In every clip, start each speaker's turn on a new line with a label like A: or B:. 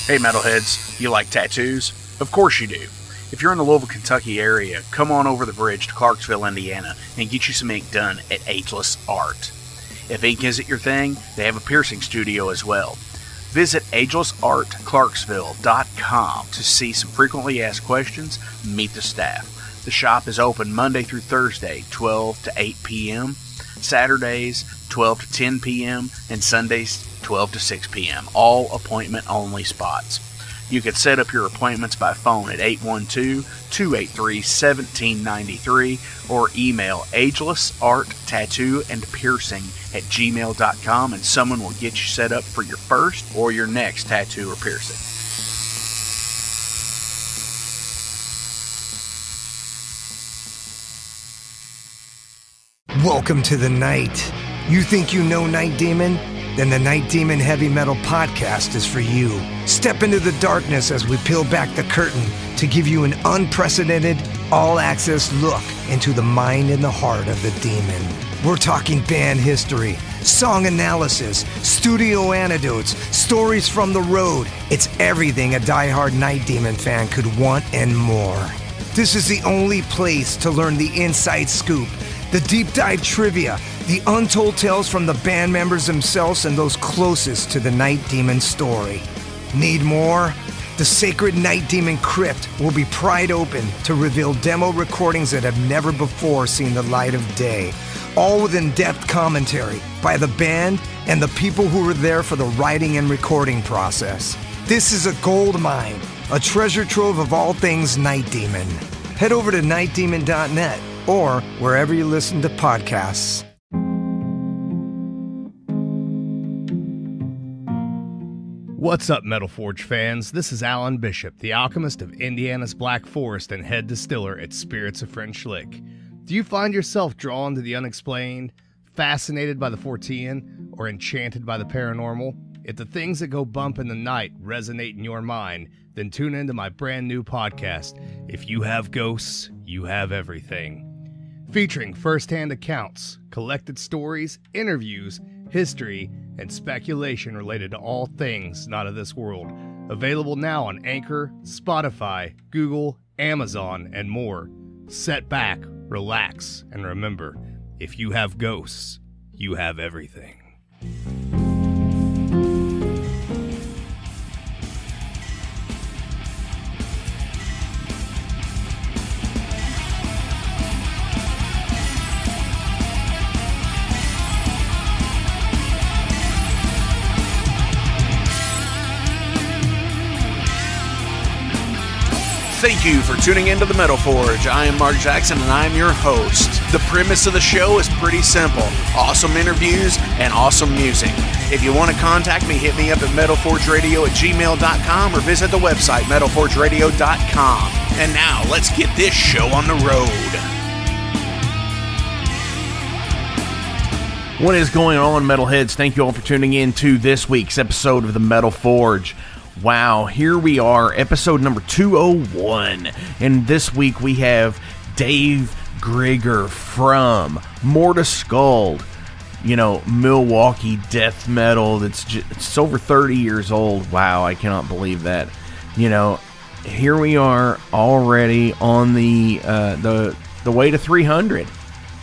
A: Hey metalheads, you like tattoos? Of course you do. If you're in the Louisville, Kentucky area, come on over the bridge to Clarksville, Indiana, and get you some ink done at Ageless Art. If ink isn't your thing, they have a piercing studio as well. Visit agelessartclarksville.com to see some frequently asked questions, meet the staff. The shop is open Monday through Thursday, 12 to 8 p.m., Saturdays, 12 to 10 p.m., and Sundays, 12 to 6 p.m., all appointment-only spots. You can set up your appointments by phone at 812-283-1793 or email agelessarttattooandpiercing@gmail.com and someone will get you set up for your first or your next tattoo or piercing.
B: Welcome to the night. You think you know Night Demon? Then the Night Demon Heavy Metal Podcast is for you. Step into the darkness as we peel back the curtain to give you an unprecedented, all-access look into the mind and the heart of the demon. We're talking band history, song analysis, studio anecdotes, stories from the road. It's everything a diehard Night Demon fan could want and more. This is the only place to learn the inside scoop, the deep dive trivia, the untold tales from the band members themselves and those closest to the Night Demon story. Need more? The Sacred Night Demon Crypt will be pried open to reveal demo recordings that have never before seen the light of day, all with in-depth commentary by the band and the people who were there for the writing and recording process. This is a gold mine, a treasure trove of all things Night Demon. Head over to nightdemon.net or wherever you listen to podcasts.
C: What's up, Metal Forge fans? This is Alan Bishop, the alchemist of Indiana's Black Forest and head distiller at Spirits of French Lick. Do you find yourself drawn to the unexplained, fascinated by the Fortean, or enchanted by the paranormal? If the things that go bump in the night resonate in your mind, then tune into my brand new podcast, If You Have Ghosts, You Have Everything. Featuring first-hand accounts, collected stories, interviews, history, and speculation related to all things not of this world. Available now on Anchor, Spotify, Google, Amazon, and more. Set back, relax, and remember, if you have ghosts, you have everything.
A: Thank you for tuning into the Metal Forge. I am Mark Jackson and I am your host. The premise of the show is pretty simple. Awesome interviews and awesome music. If you want to contact me, hit me up at metalforgeradio@gmail.com or visit the website metalforgeradio.com. And now, let's get this show on the road. What is going on, Metalheads? Thank you all for tuning in to this week's episode of the Metal Forge. Wow, here we are, episode number 201, and this week we have Dave Gregor from Morta Skuld, Milwaukee death metal it's over 30 years old. Wow, I cannot believe that. Here we are already on the way to 300.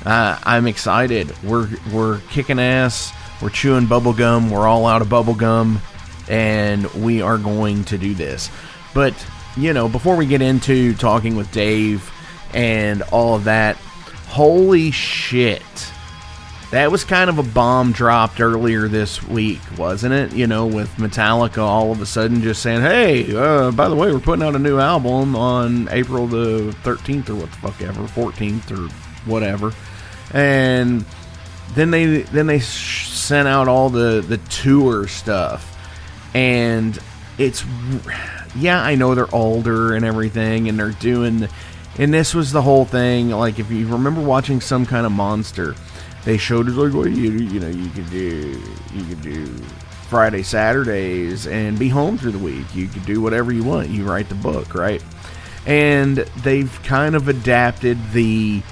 A: I'm excited. We're kicking ass. We're chewing bubble gum. We're all out of bubble gum. And we are going to do this. But, before we get into talking with Dave and all of that, holy shit. That was kind of a bomb dropped earlier this week, wasn't it? With Metallica all of a sudden just saying, hey, by the way, we're putting out a new album on April the 13th or what the fuck ever, 14th or whatever. And then they sent out all the tour stuff. And I know they're older and everything, and they're doing, and this was the whole thing. Like, if you remember watching Some Kind of Monster, they showed it like, well, you could do Friday, Saturdays, and be home through the week. You could do whatever you want. You write the book, right? And they've kind of adapted the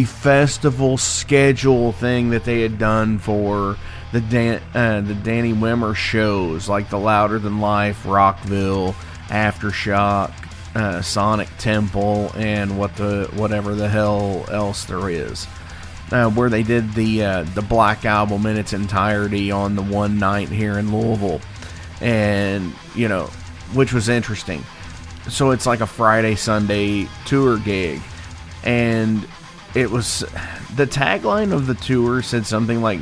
A: festival schedule thing that they had done for the the Danny Wimmer shows, like the Louder Than Life, Rockville, Aftershock, Sonic Temple, and whatever the hell else there is, where they did the Black Album in its entirety on the one night here in Louisville, and which was interesting. So it's like a Friday Sunday tour gig, and it was, the tagline of the tour said something like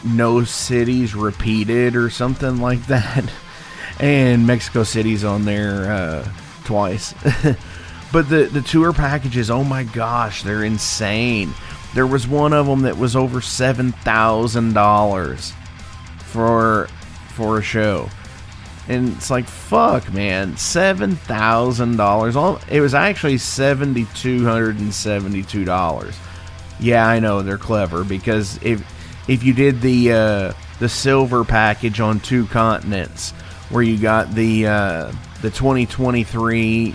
A: no cities repeated or something like that. And Mexico City's on there twice. But the tour packages, oh my gosh, they're insane. There was one of them that was over $7,000 for a show. And it's like, fuck, man, $7,000. It was actually $7,272. Yeah, I know, they're clever, because if you did the silver package on 2 continents, where you got the 2023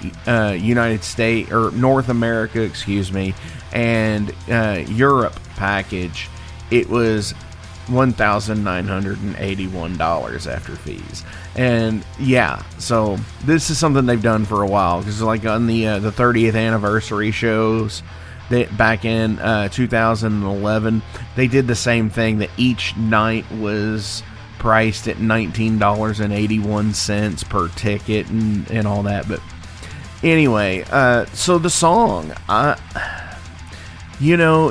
A: United States, or North America, excuse me, and Europe package, it was $1,981 after fees. And yeah, so this is something they've done for a while, because like on the 30th anniversary shows that back in 2011, they did the same thing, that each night was priced at $19.81 per ticket and all that. But anyway, so the song,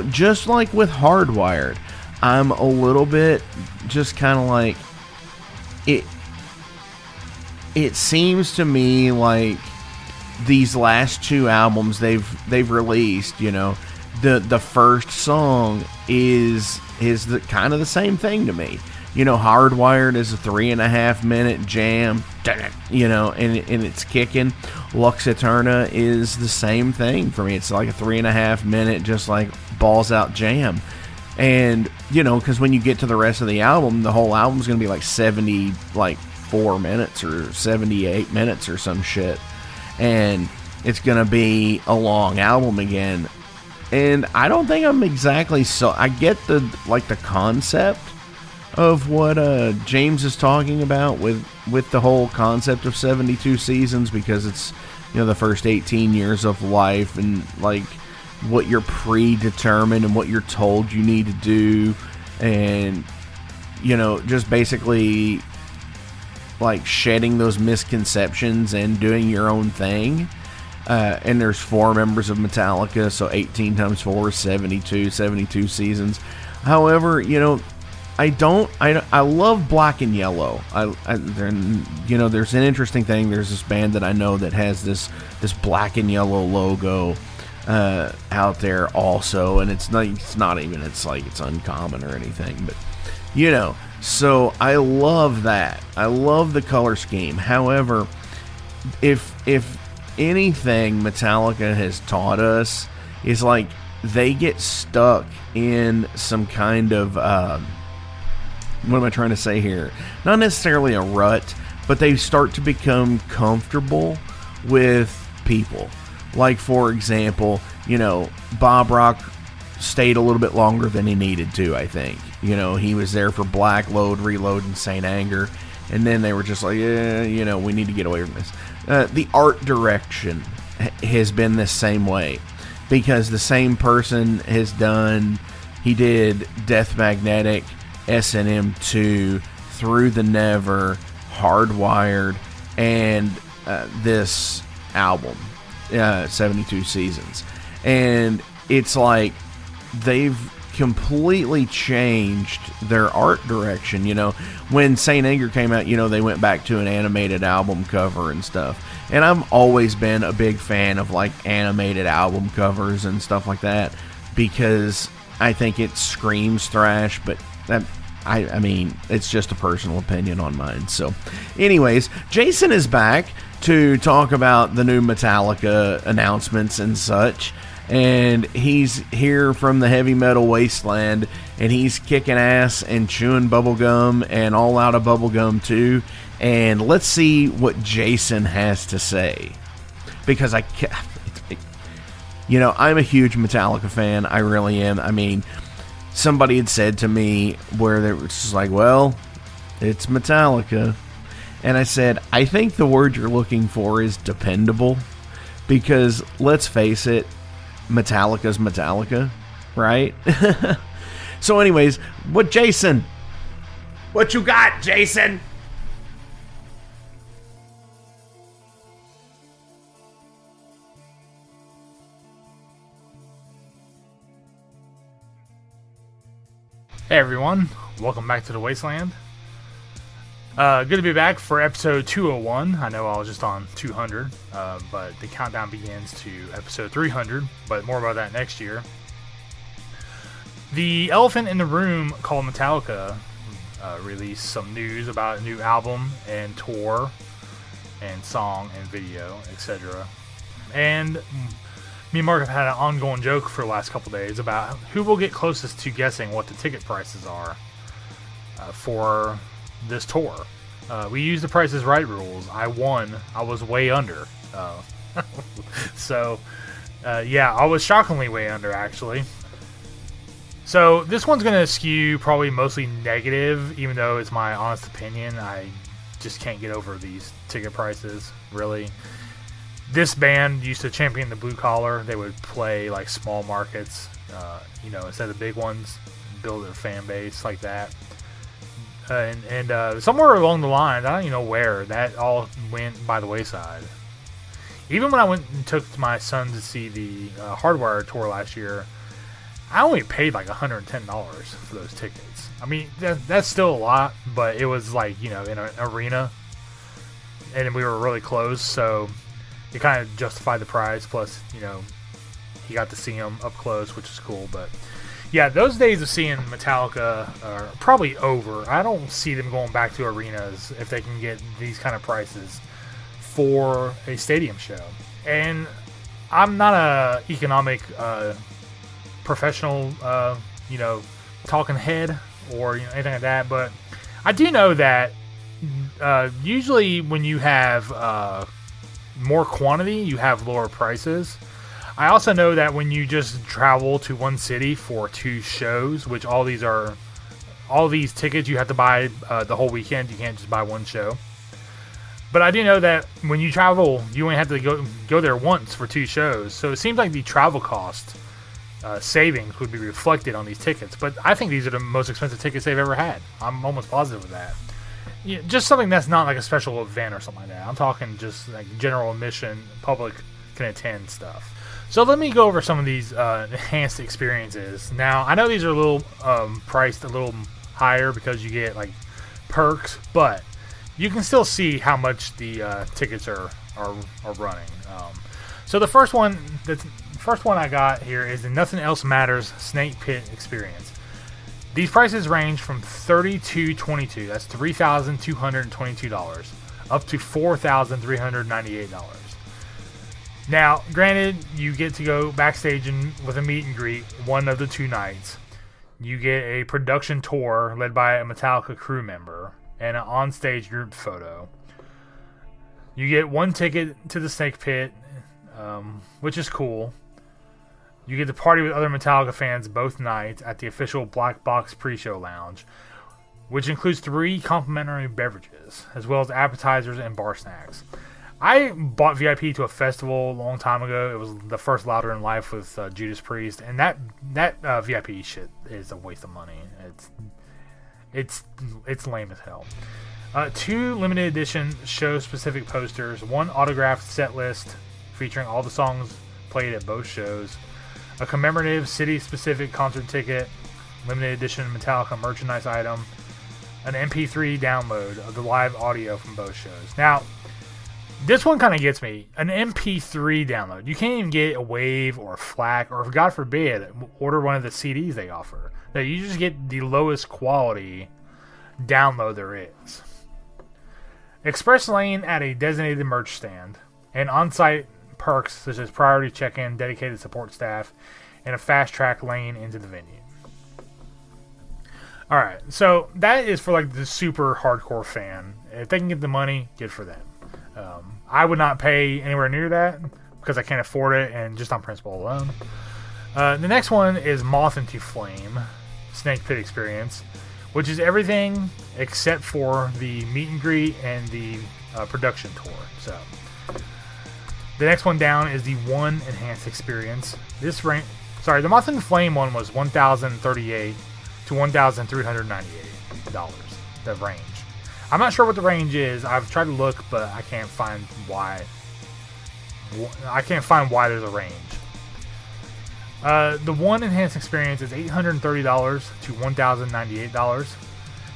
A: just like with Hardwired, I'm a little bit just kind of like, it seems to me like these last 2 albums they've released, the first song is the kind of the same thing to me. Hardwired is a 3.5 minute jam, and it's kicking. Lux Eterna is the same thing for me. It's like a 3.5 minute, just like balls out jam. And, because when you get to the rest of the album, the whole album's going to be like 74 minutes or 78 minutes or some shit. And it's going to be a long album again. And I don't think I'm exactly I get the concept of what James is talking about with the whole concept of 72 seasons, because it's, the first 18 years of life, and like what you're predetermined and what you're told you need to do, and just basically like shedding those misconceptions and doing your own thing. And there's 4 members of Metallica, so 18 times 4 is 72 seasons. However, I love Black and Yellow. There's an interesting thing. There's this band that I know that has this Black and Yellow logo out there also, and it's uncommon or anything, but so I love that. I love the color scheme. However, if anything Metallica has taught us is like they get stuck in some kind of what am I trying to say here? Not necessarily a rut, but they start to become comfortable with people. Like, for example, Bob Rock stayed a little bit longer than he needed to, I think. He was there for Black, Load, Reload, and Saint Anger. And then they were just like, yeah, we need to get away from this. The art direction has been the same way. Because the same person he did Death Magnetic, S&M 2, Through the Never, Hardwired, and this album, 72 Seasons. And it's like they've completely changed their art direction. When Saint Anger came out, they went back to an animated album cover and stuff. And I've always been a big fan of like animated album covers and stuff like that, because I think it screams thrash, but I mean, it's just a personal opinion on mine. So anyways, Jason is back to talk about the new Metallica announcements and such. And he's here from the Heavy Metal Wasteland, and he's kicking ass and chewing bubblegum and all out of bubblegum too. And let's see what Jason has to say, because I'm a huge Metallica fan. I really am. I mean, somebody had said to me where they were just like, well, it's Metallica. And I said, I think the word you're looking for is dependable. Because, let's face it, Metallica's Metallica, right? So anyways, what you got, Jason?
D: Hey everyone, welcome back to the Wasteland. Good to be back for episode 201. I know I was just on 200, but the countdown begins to episode 300, but more about that next year. The elephant in the room called Metallica released some news about a new album and tour and song and video, etc. And me and Mark have had an ongoing joke for the last couple days about who will get closest to guessing what the ticket prices are for this tour. We used the Price is Right rules. I won. I was way under. So, yeah, I was shockingly way under, actually. So, this one's going to skew probably mostly negative, even though it's my honest opinion. I just can't get over these ticket prices, really. This band used to champion the blue collar. They would play like small markets, instead of big ones, build their fan base like that. And somewhere along the line, I don't even know where, that all went by the wayside. Even when I went and took my son to see the Hardwire tour last year, I only paid like $110 for those tickets. I mean, that's still a lot, but it was like, in an arena, and we were really close, so it kind of justified the price. Plus, he got to see them up close, which is cool. But yeah, those days of seeing Metallica are probably over. I don't see them going back to arenas if they can get these kind of prices for a stadium show. And I'm not a economic professional, talking head or anything like that, but I do know that usually when you have more quantity, you have lower prices. I also know that when you just travel to one city for two shows, which all these tickets you have to buy the whole weekend, you can't just buy one show. But I do know that when you travel, you only have to go there once for two shows. So it seems like the travel cost savings would be reflected on these tickets. But I think these are the most expensive tickets they've ever had. I'm almost positive of that. Yeah, just something that's not like a special event or something like that. I'm talking just like general admission, public can attend stuff. So let me go over some of these enhanced experiences. Now, I know these are a little priced a little higher because you get like perks, but you can still see how much the tickets are running. So the first one I got here is the Nothing Else Matters Snake Pit Experience. These prices range from $3,222, that's $3,222, up to $4,398. Now, granted, you get to go backstage with a meet and greet one of the two nights. You get a production tour led by a Metallica crew member and an onstage group photo. You get one ticket to the Snake Pit, which is cool. You get to party with other Metallica fans both nights at the official Black Box pre-show lounge, which includes 3 complimentary beverages, as well as appetizers and bar snacks. I bought VIP to a festival a long time ago. It was the first Louder in Life with Judas Priest, and that VIP shit is a waste of money. It's lame as hell. 2 limited edition show-specific posters, 1 autographed set list featuring all the songs played at both shows, a commemorative city-specific concert ticket, limited edition Metallica merchandise item, an MP3 download of the live audio from both shows. Now, this one kind of gets me. An MP3 download. You can't even get a Wave or a FLAC, or God forbid, order one of the CDs they offer. Now, you just get the lowest quality download there is. Express lane at a designated merch stand, and on-site perks such as priority check-in, dedicated support staff, and a fast-track lane into the venue. Alright, so that is for like the super hardcore fan. If they can get the money, good for them. I would not pay anywhere near that because I can't afford it, and just on principle alone. The next one is Moth into Flame. Snake Pit experience, which is everything except for the meet and greet and the production tour. So the next one down is the One Enhanced experience. This range, the Moth and Flame one was $1,038 to $1,398. The range. I'm not sure what the range is. I've tried to look, but I can't find why. There's a range. The One Enhanced experience is $830 to $1,098.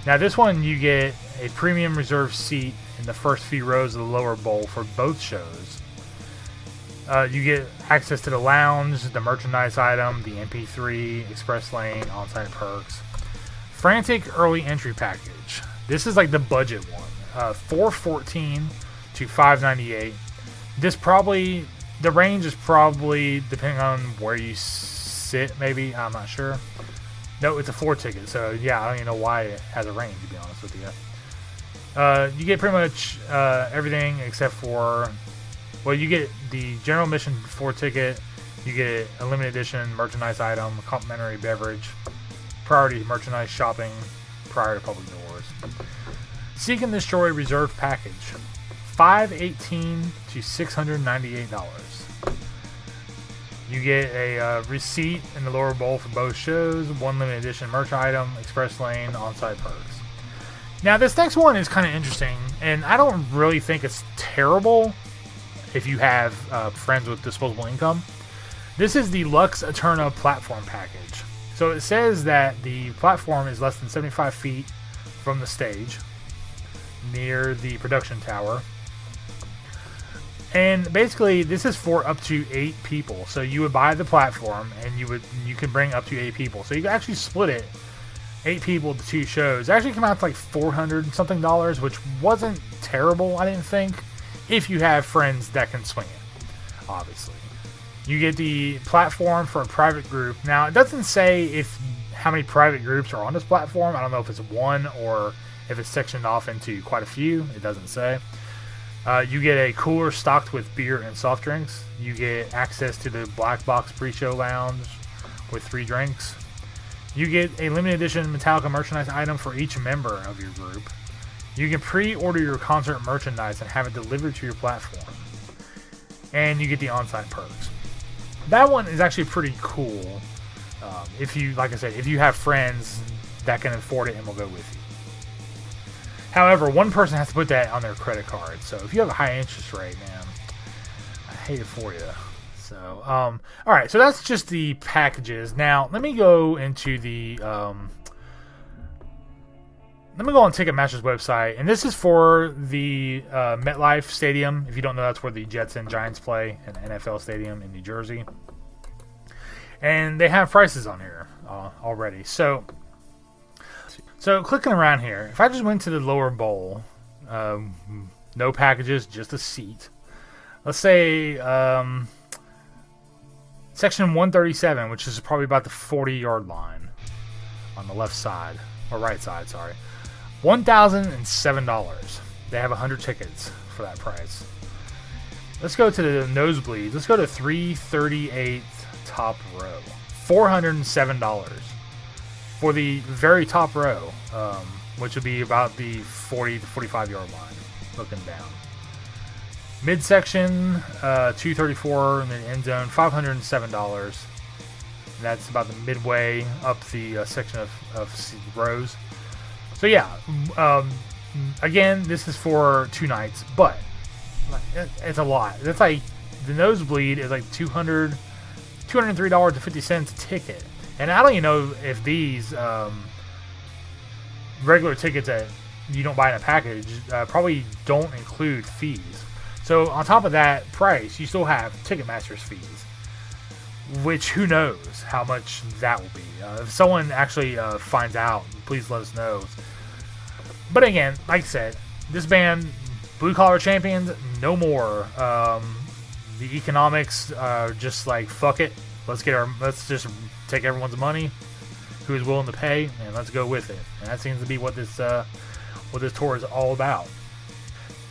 D: Now this one you get a premium reserved seat in the first few rows of the lower bowl for both shows. You get access to the lounge, the merchandise item, the MP3, express lane, on-site perks. Frantic early entry package. This is like the budget one. $414 to $598. The range is probably depending on where you sit, maybe. I'm not sure. No, it's a floor ticket, so yeah, I don't even know why it has a range, to be honest with you. You get pretty much everything except for, well, you get the general admission floor ticket, you get a limited edition merchandise item, a complimentary beverage, priority merchandise shopping prior to public doors. Seek and Destroy reserved package. $518 to $698. You get a receipt in the lower bowl for both shows, one limited edition merch item, express lane, on-site perks. Now this next one is kind of interesting, and I don't really think it's terrible if you have friends with disposable income. This is the Lux Eterna platform package. So it says that the platform is less than 75 feet from the stage, near the production tower. And basically, this is for up to 8 people. So you would buy the platform, and you can bring up to 8 people. So you can actually split it, 8 people to 2 shows. It actually came out to like $400 something, which wasn't terrible, I didn't think, if you have friends that can swing it, obviously. You get the platform for a private group. Now, it doesn't say how many private groups are on this platform. I don't know if it's one or if it's sectioned off into quite a few. It doesn't say. You get a cooler stocked with beer and soft drinks. You get access to the black box pre-show lounge with 3 drinks. You get a limited edition Metallica merchandise item for each member of your group. You can pre-order your concert merchandise and have it delivered to your platform. And you get the on-site perks. That one is actually pretty cool. If you, like I said, if you have friends that can afford it and will go with you. However, one person has to put that on their credit card. So if you have a high interest rate, man, I hate it for you. So, all right. So that's just the packages. Now, let me go into the, let me go on Ticketmaster's website. And this is for the MetLife Stadium. If you don't know, that's where the Jets and Giants play, an NFL stadium in New Jersey. And they have prices on here already. So clicking around here, if I just went to the lower bowl, no packages, just a seat. Let's say section 137, which is probably about the 40-yard line on the left side, or right side, sorry. $1,007. They have 100 tickets for that price. Let's go to the nosebleeds. Let's go to 338th top row. $407. For the very top row, which would be about the 40 to 45-yard line, looking down. Midsection, 234 in the end zone, $507. That's about the midway up the section of rows. So yeah, again, this is for 2 nights, but it's a lot. That's like the nosebleed is like $203.50 a ticket. And I don't even know if these regular tickets that you don't buy in a package probably don't include fees. So on top of that price, you still have Ticketmaster's fees, which who knows how much that will be. If someone actually finds out, please let us know. But again, like I said, this band, Blue Collar Champions, no more. The economics are just like, fuck it. Let's just take everyone's money, who is willing to pay, and let's go with it. And that seems to be what this tour is all about.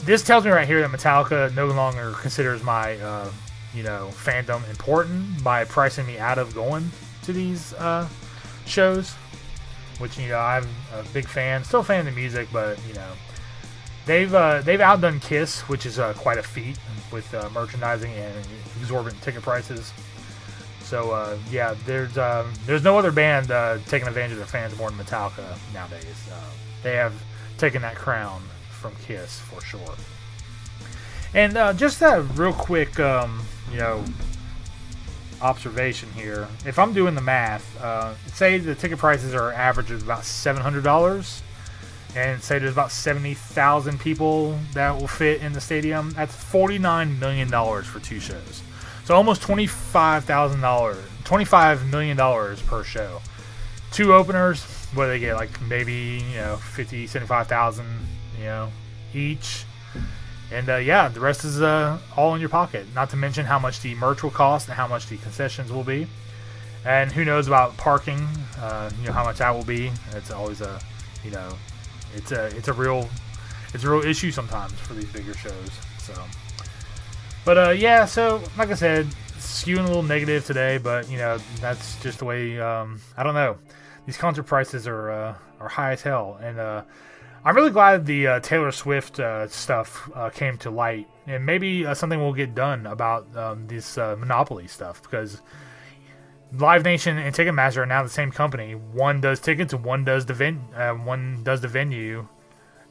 D: This tells me right here that Metallica no longer considers my fandom important by pricing me out of going to these shows. which I'm a big fan, still a fan of the music, but they've outdone Kiss, which is quite a feat with merchandising and exorbitant ticket prices. So there's no other band taking advantage of their fans more than Metallica nowadays. They have taken that crown from Kiss for sure. And just a real quick, observation here. If I'm doing the math, say the ticket prices are average of about $700, and say there's about 70,000 people that will fit in the stadium, that's $49 million for 2 shows. So almost $25 million per show. 2 openers, what do they get? Like maybe 50, 75,000, each. And the rest is all in your pocket. Not to mention how much the merch will cost and how much the concessions will be. And who knows about parking? How much that will be. It's always it's a real issue sometimes for these bigger shows. So, but so like I said, skewing a little negative today. But that's just the way. I don't know. These concert prices are high as hell, and I'm really glad the Taylor Swift stuff came to light, and maybe something will get done about this monopoly stuff, because Live Nation and Ticketmaster are now the same company. One does tickets and one does the venue,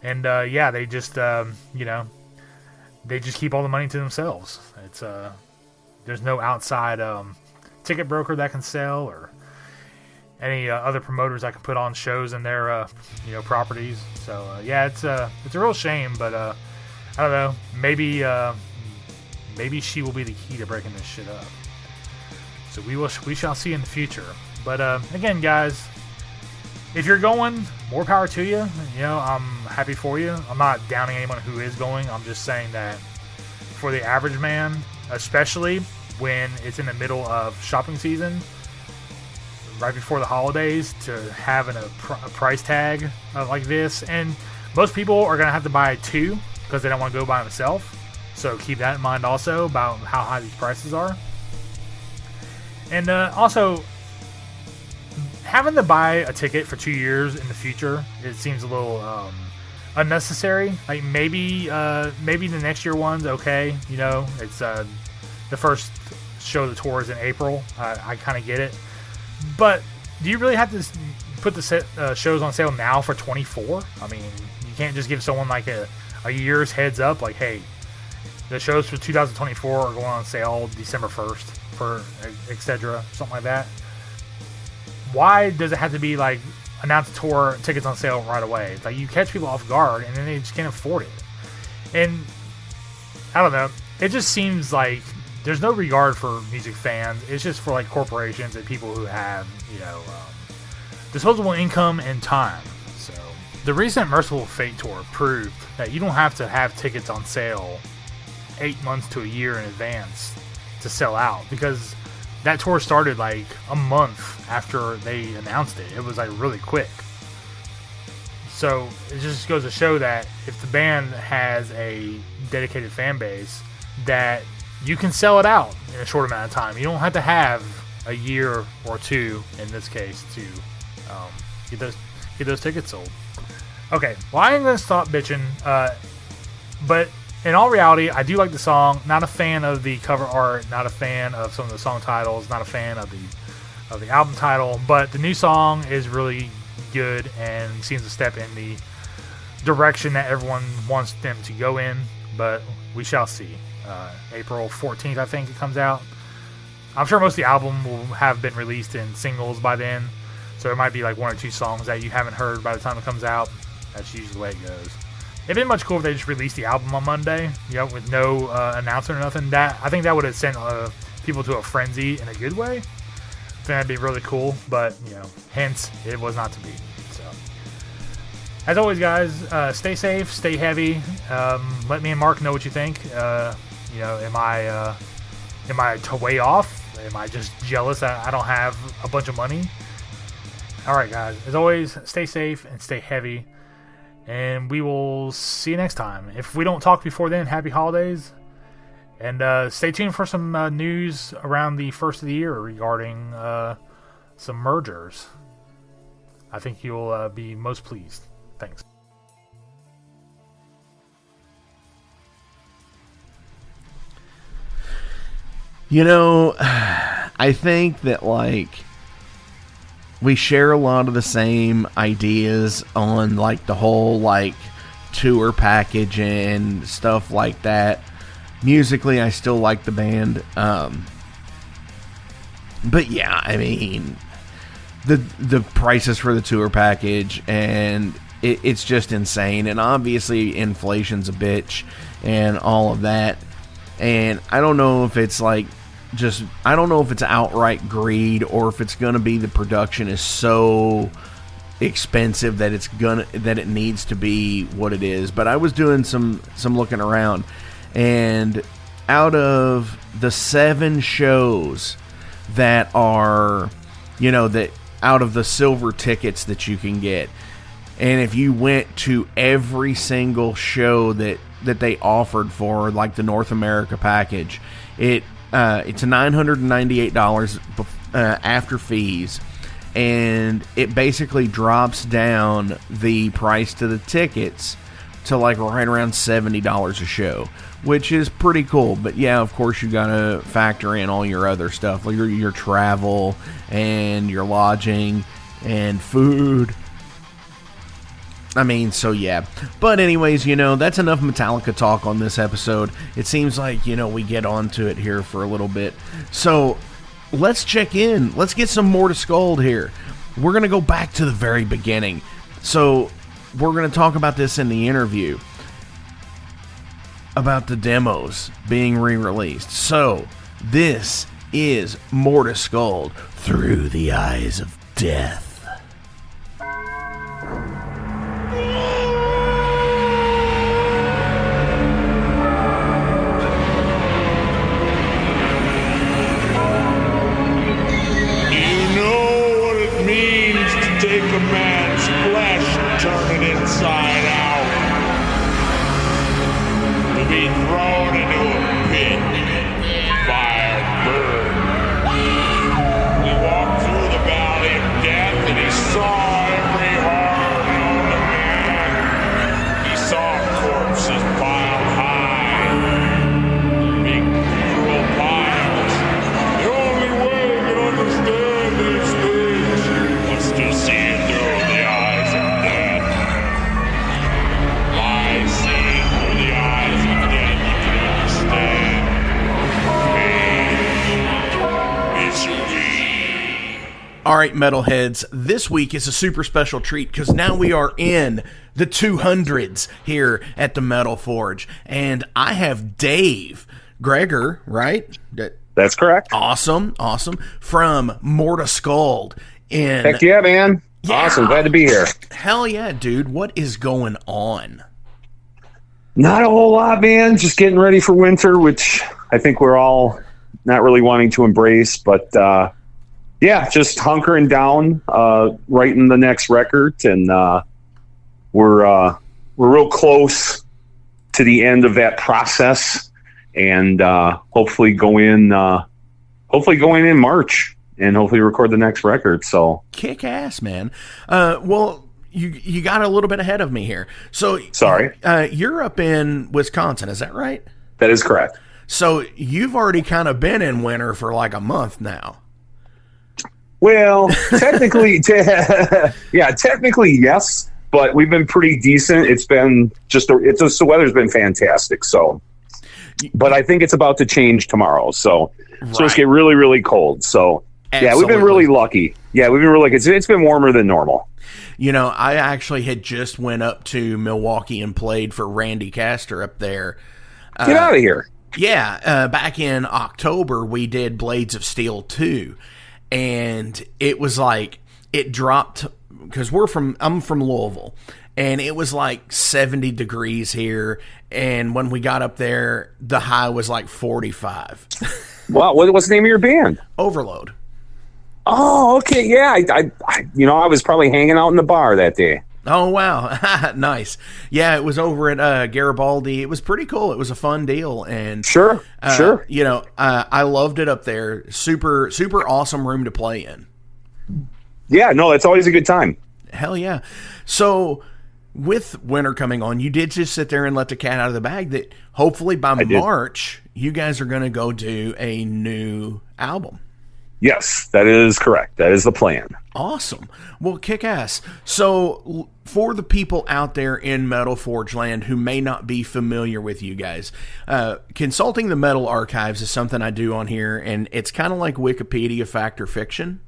D: and they just they just keep all the money to themselves. It's there's no outside ticket broker that can sell, or any other promoters that can put on shows in their properties. So it's a real shame, but I don't know, maybe she will be the key to breaking this shit up. So we shall see in the future. But again, guys, if you're going, more power to you. I'm happy for you. I'm not downing anyone who is going. I'm just saying that for the average man, especially when it's in the middle of shopping season, right before the holidays, to having a price tag like this, and most people are going to have to buy 2 because they don't want to go by themselves. So keep that in mind also about how high these prices are. And also, having to buy a ticket for 2 years in the future, it seems a little unnecessary. Like maybe the next year one's okay. It's the first show of the tour is in April. I kind of get it. But do you really have to put the shows on sale now for 24? I mean, you can't just give someone like a year's heads up, like, hey, the shows for 2024 are going on sale December 1st for etc. Something like that. Why does it have to be like announce a tour, tickets on sale right away? It's like you catch people off guard and then they just can't afford it. And I don't know. It just seems like there's no regard for music fans. It's just for like corporations and people who have, disposable income and time. So the recent Merciful Fate tour proved that you don't have to have tickets on sale 8 months to a year in advance to sell out, because that tour started like a month after they announced it. It was like really quick. So it just goes to show that if the band has a dedicated fan base, that you can sell it out in a short amount of time. You don't have to have a year or 2 in this case to get those tickets sold. Okay, well, I ain't gonna stop bitching, but in all reality, I do like the song. Not a fan of the cover art, not a fan of some of the song titles, not a fan of the album title, but the new song is really good and seems to step in the direction that everyone wants them to go in, but we shall see. April 14th, I think it comes out. I'm sure most of the album will have been released in singles by then, so there might be like 1 or 2 songs that you haven't heard by the time it comes out. That's usually the way it goes. It'd been much cooler if they just released the album on Monday, with no announcement or nothing. I think that would have sent people to a frenzy in a good way. I think that'd be really cool, but hence it was not to be. So, as always, guys, stay safe, stay heavy. Let me and Mark know what you think. Am I way off? Am I just jealous that I don't have a bunch of money? All right, guys. As always, stay safe and stay heavy. And we will see you next time. If we don't talk before then, happy holidays. And stay tuned for some news around the first of the year regarding some mergers. I think you'll be most pleased. Thanks.
A: You know, I think that, like, we share a lot of the same ideas on, like, the whole, like, tour package and stuff like that. Musically, I still like the band. But yeah, I mean, the prices for the tour package, and it's just insane. And obviously, inflation's a bitch and all of that. And I don't know if it's like, I don't know if it's outright greed or if it's going to be the production is so expensive that it needs to be what it is. But I was doing some looking around, and out of the 7 shows that are, that out of the silver tickets that you can get, and if you went to every single show that they offered for, like, the North America package, it's $998 after fees, and it basically drops down the price to the tickets to, like, right around $70 a show, which is pretty cool. But yeah, of course, you gotta factor in all your other stuff, like your travel and your lodging and food. I mean, so yeah. But anyways, that's enough Metallica talk on this episode. It seems like, we get onto it here for a little bit. So let's check in. Let's get some Morta Skuld here. We're going to go back to the very beginning. So we're going to talk about this in the interview, about the demos being re-released. So this is Morta Skuld, Through the Eyes of Death.
E: Take a man's flesh and turn it inside out. To be thrown into a pit, fire and burn. He walked through the valley of death and he saw every heart known to man. He saw corpses piled high, big funeral piles. The only way you can understand these things was to see it through the eyes of death. By seeing through the eyes of death, you can understand pain, misery.
A: All right, metalheads, this week is a super special treat because now we are in the 200s here at the Metal Forge, and I have Dave Gregor, right?
F: That's correct.
A: Awesome, from Morta Skuld.
F: Heck yeah, man.
A: Yeah.
F: Awesome. Glad to be here.
A: Hell yeah, dude. What is going on?
F: Not a whole lot, man. Just getting ready for winter, which I think we're all not really wanting to embrace. But, yeah, just hunkering down, writing the next record. And we're real close to the end of that process. And hopefully go in March. And hopefully record the next record. So
A: kick ass, man. Well, you got a little bit ahead of me here. So
F: sorry.
A: You're up in Wisconsin, is that right?
F: That is correct.
A: So you've already kind of been in winter for like a month now.
F: Well, technically, technically yes, but we've been pretty decent. It's been the weather's been fantastic. So, but I think it's about to change tomorrow. So it's supposed to get really, really cold. So. Absolutely. Yeah, we've been really lucky. Yeah, we've been really lucky. It's been warmer than normal.
A: I actually had just went up to Milwaukee and played for Randy Castor up there.
F: Get out of here.
A: Yeah, back in October, we did Blades of Steel 2. And it was like, it dropped, because I'm from Louisville. And it was like 70 degrees here. And when we got up there, the high was like 45.
F: Wow, what's the name of your band?
A: Overload.
F: Oh, okay, yeah. I was probably hanging out in the bar that day.
A: Oh, wow. Nice. Yeah, it was over at Garibaldi. It was pretty cool. It was a fun deal. And
F: Sure.
A: I loved it up there. Super, super awesome room to play in.
F: Yeah, no, it's always a good time.
A: Hell yeah. So with winter coming on, you did just sit there and let the cat out of the bag that hopefully by March, you guys are going to go do a new album.
F: Yes, that is correct. That is the plan.
A: Awesome. Well, kick ass. So for the people out there in Metal Forge land who may not be familiar with you guys, consulting the metal archives is something I do on here, and it's kind of like Wikipedia fact or fiction.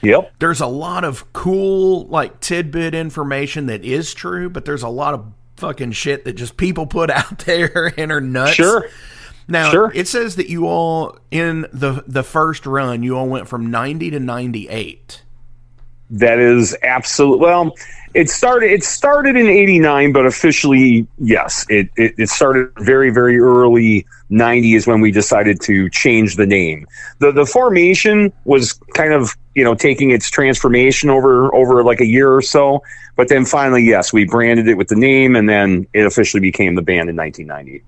F: Yep.
A: There's a lot of cool, like, tidbit information that is true, but there's a lot of fucking shit that just people put out there and are nuts.
F: Sure.
A: Now, it says that you all, in the first run, you all went from 90 to 98.
F: That is absolute. Well, it started in 89, but officially, yes, it started very, very early. 90 is when we decided to change the name. The formation was kind of, taking its transformation over like a year or so. But then finally, yes, we branded it with the name, and then it officially became the band in 1990.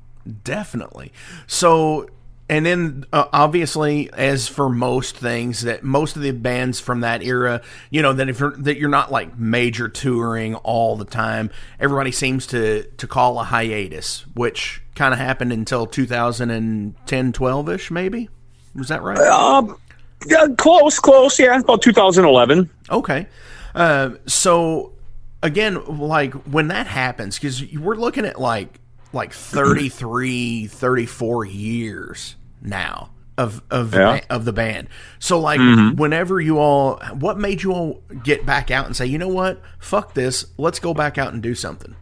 A: Definitely. So, and then obviously, as for most things, that most of the bands from that era, that you're not like major touring all the time, everybody seems to call a hiatus, which kind of happened until 2010, 12-ish, maybe? Was that right?
F: Yeah, close. Yeah, about 2011.
A: Okay. So, again, like when that happens, because we're looking at like 33, 34 years now of the band. So like whenever what made you all get back out and say, you know what, fuck this, let's go back out and do something?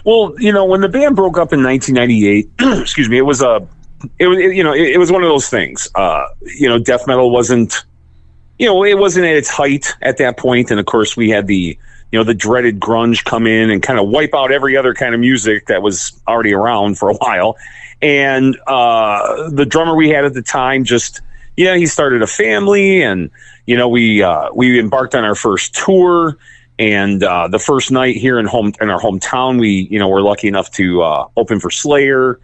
F: Well, when the band broke up in 1998, excuse me, it was one of those things. Death metal wasn't, it wasn't at its height at that point, and of course we had the dreaded grunge come in and kind of wipe out every other kind of music that was already around for a while. And the drummer we had at the time just, he started a family, and, we embarked on our first tour. And the first night here in our hometown, we, were lucky enough to open for Slayer.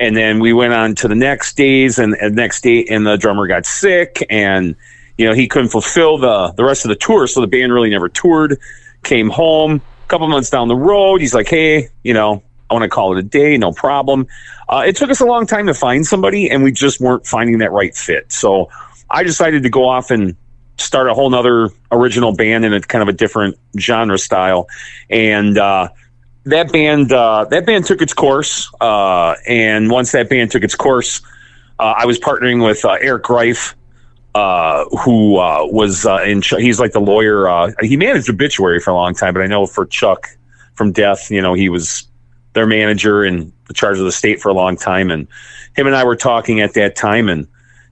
F: And then we went on to the next days, and the drummer got sick, and, he couldn't fulfill the rest of the tour. So the band really never toured. Came home a couple months down the road. He's like, hey, I want to call it a day. No problem. It took us a long time to find somebody, and we just weren't finding that right fit. So I decided to go off and start a whole nother original band in a kind of a different genre style. And that band took its course. And once that band took its course, I was partnering with Eric Greif, who was he's like the lawyer. He managed Obituary for a long time, but I know for Chuck from Death, he was their manager and in charge of the state for a long time. And him and I were talking at that time, and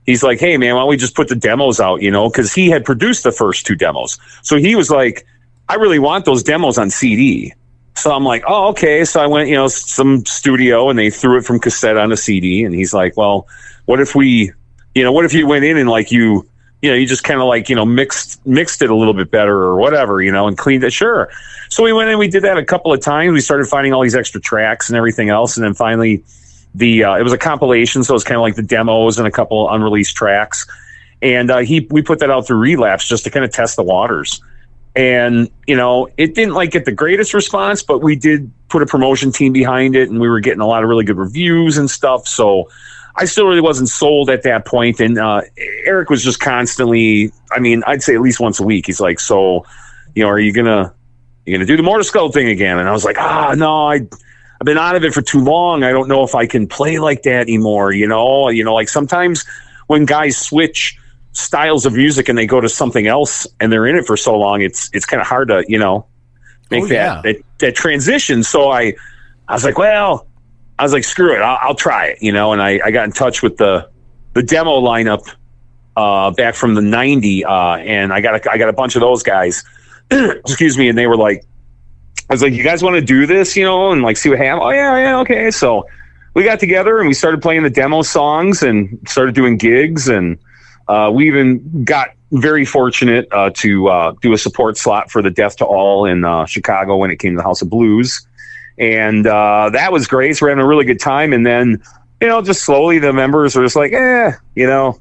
F: he's like, hey man, why don't we just put the demos out, because he had produced the first two demos. So he was like, I really want those demos on CD. So I'm like, oh, okay. So I went, some studio, and they threw it from cassette onto CD. And he's like, well, what if you went in and like you just kind of like, mixed it a little bit better or whatever, and cleaned it. Sure. So we went in, we did that a couple of times. We started finding all these extra tracks and everything else. And then finally it was a compilation. So it was kind of like the demos and a couple unreleased tracks. And we put that out through Relapse just to kind of test the waters. And, it didn't like get the greatest response, but we did put a promotion team behind it, and we were getting a lot of really good reviews and stuff. So I still really wasn't sold at that point. And Eric was just constantly, I'd say at least once a week, he's like, so, are you gonna do the Morta Skuld thing again? And I was like, no, I've been out of it for too long. I don't know if I can play like that anymore. Like sometimes when guys switch styles of music and they go to something else and they're in it for so long, it's kind of hard to, make that transition. So I was like, screw it. I'll try it, and I got in touch with the demo lineup back from the 90, and I got a bunch of those guys, excuse me, and they were like, I was like, you guys want to do this, and like see what happens? Oh yeah, okay. So we got together and we started playing the demo songs and started doing gigs, and we even got very fortunate to do a support slot for the Death to All in Chicago when it came to the House of Blues. And that was great. So we're having a really good time. And then, just slowly the members were just like, I really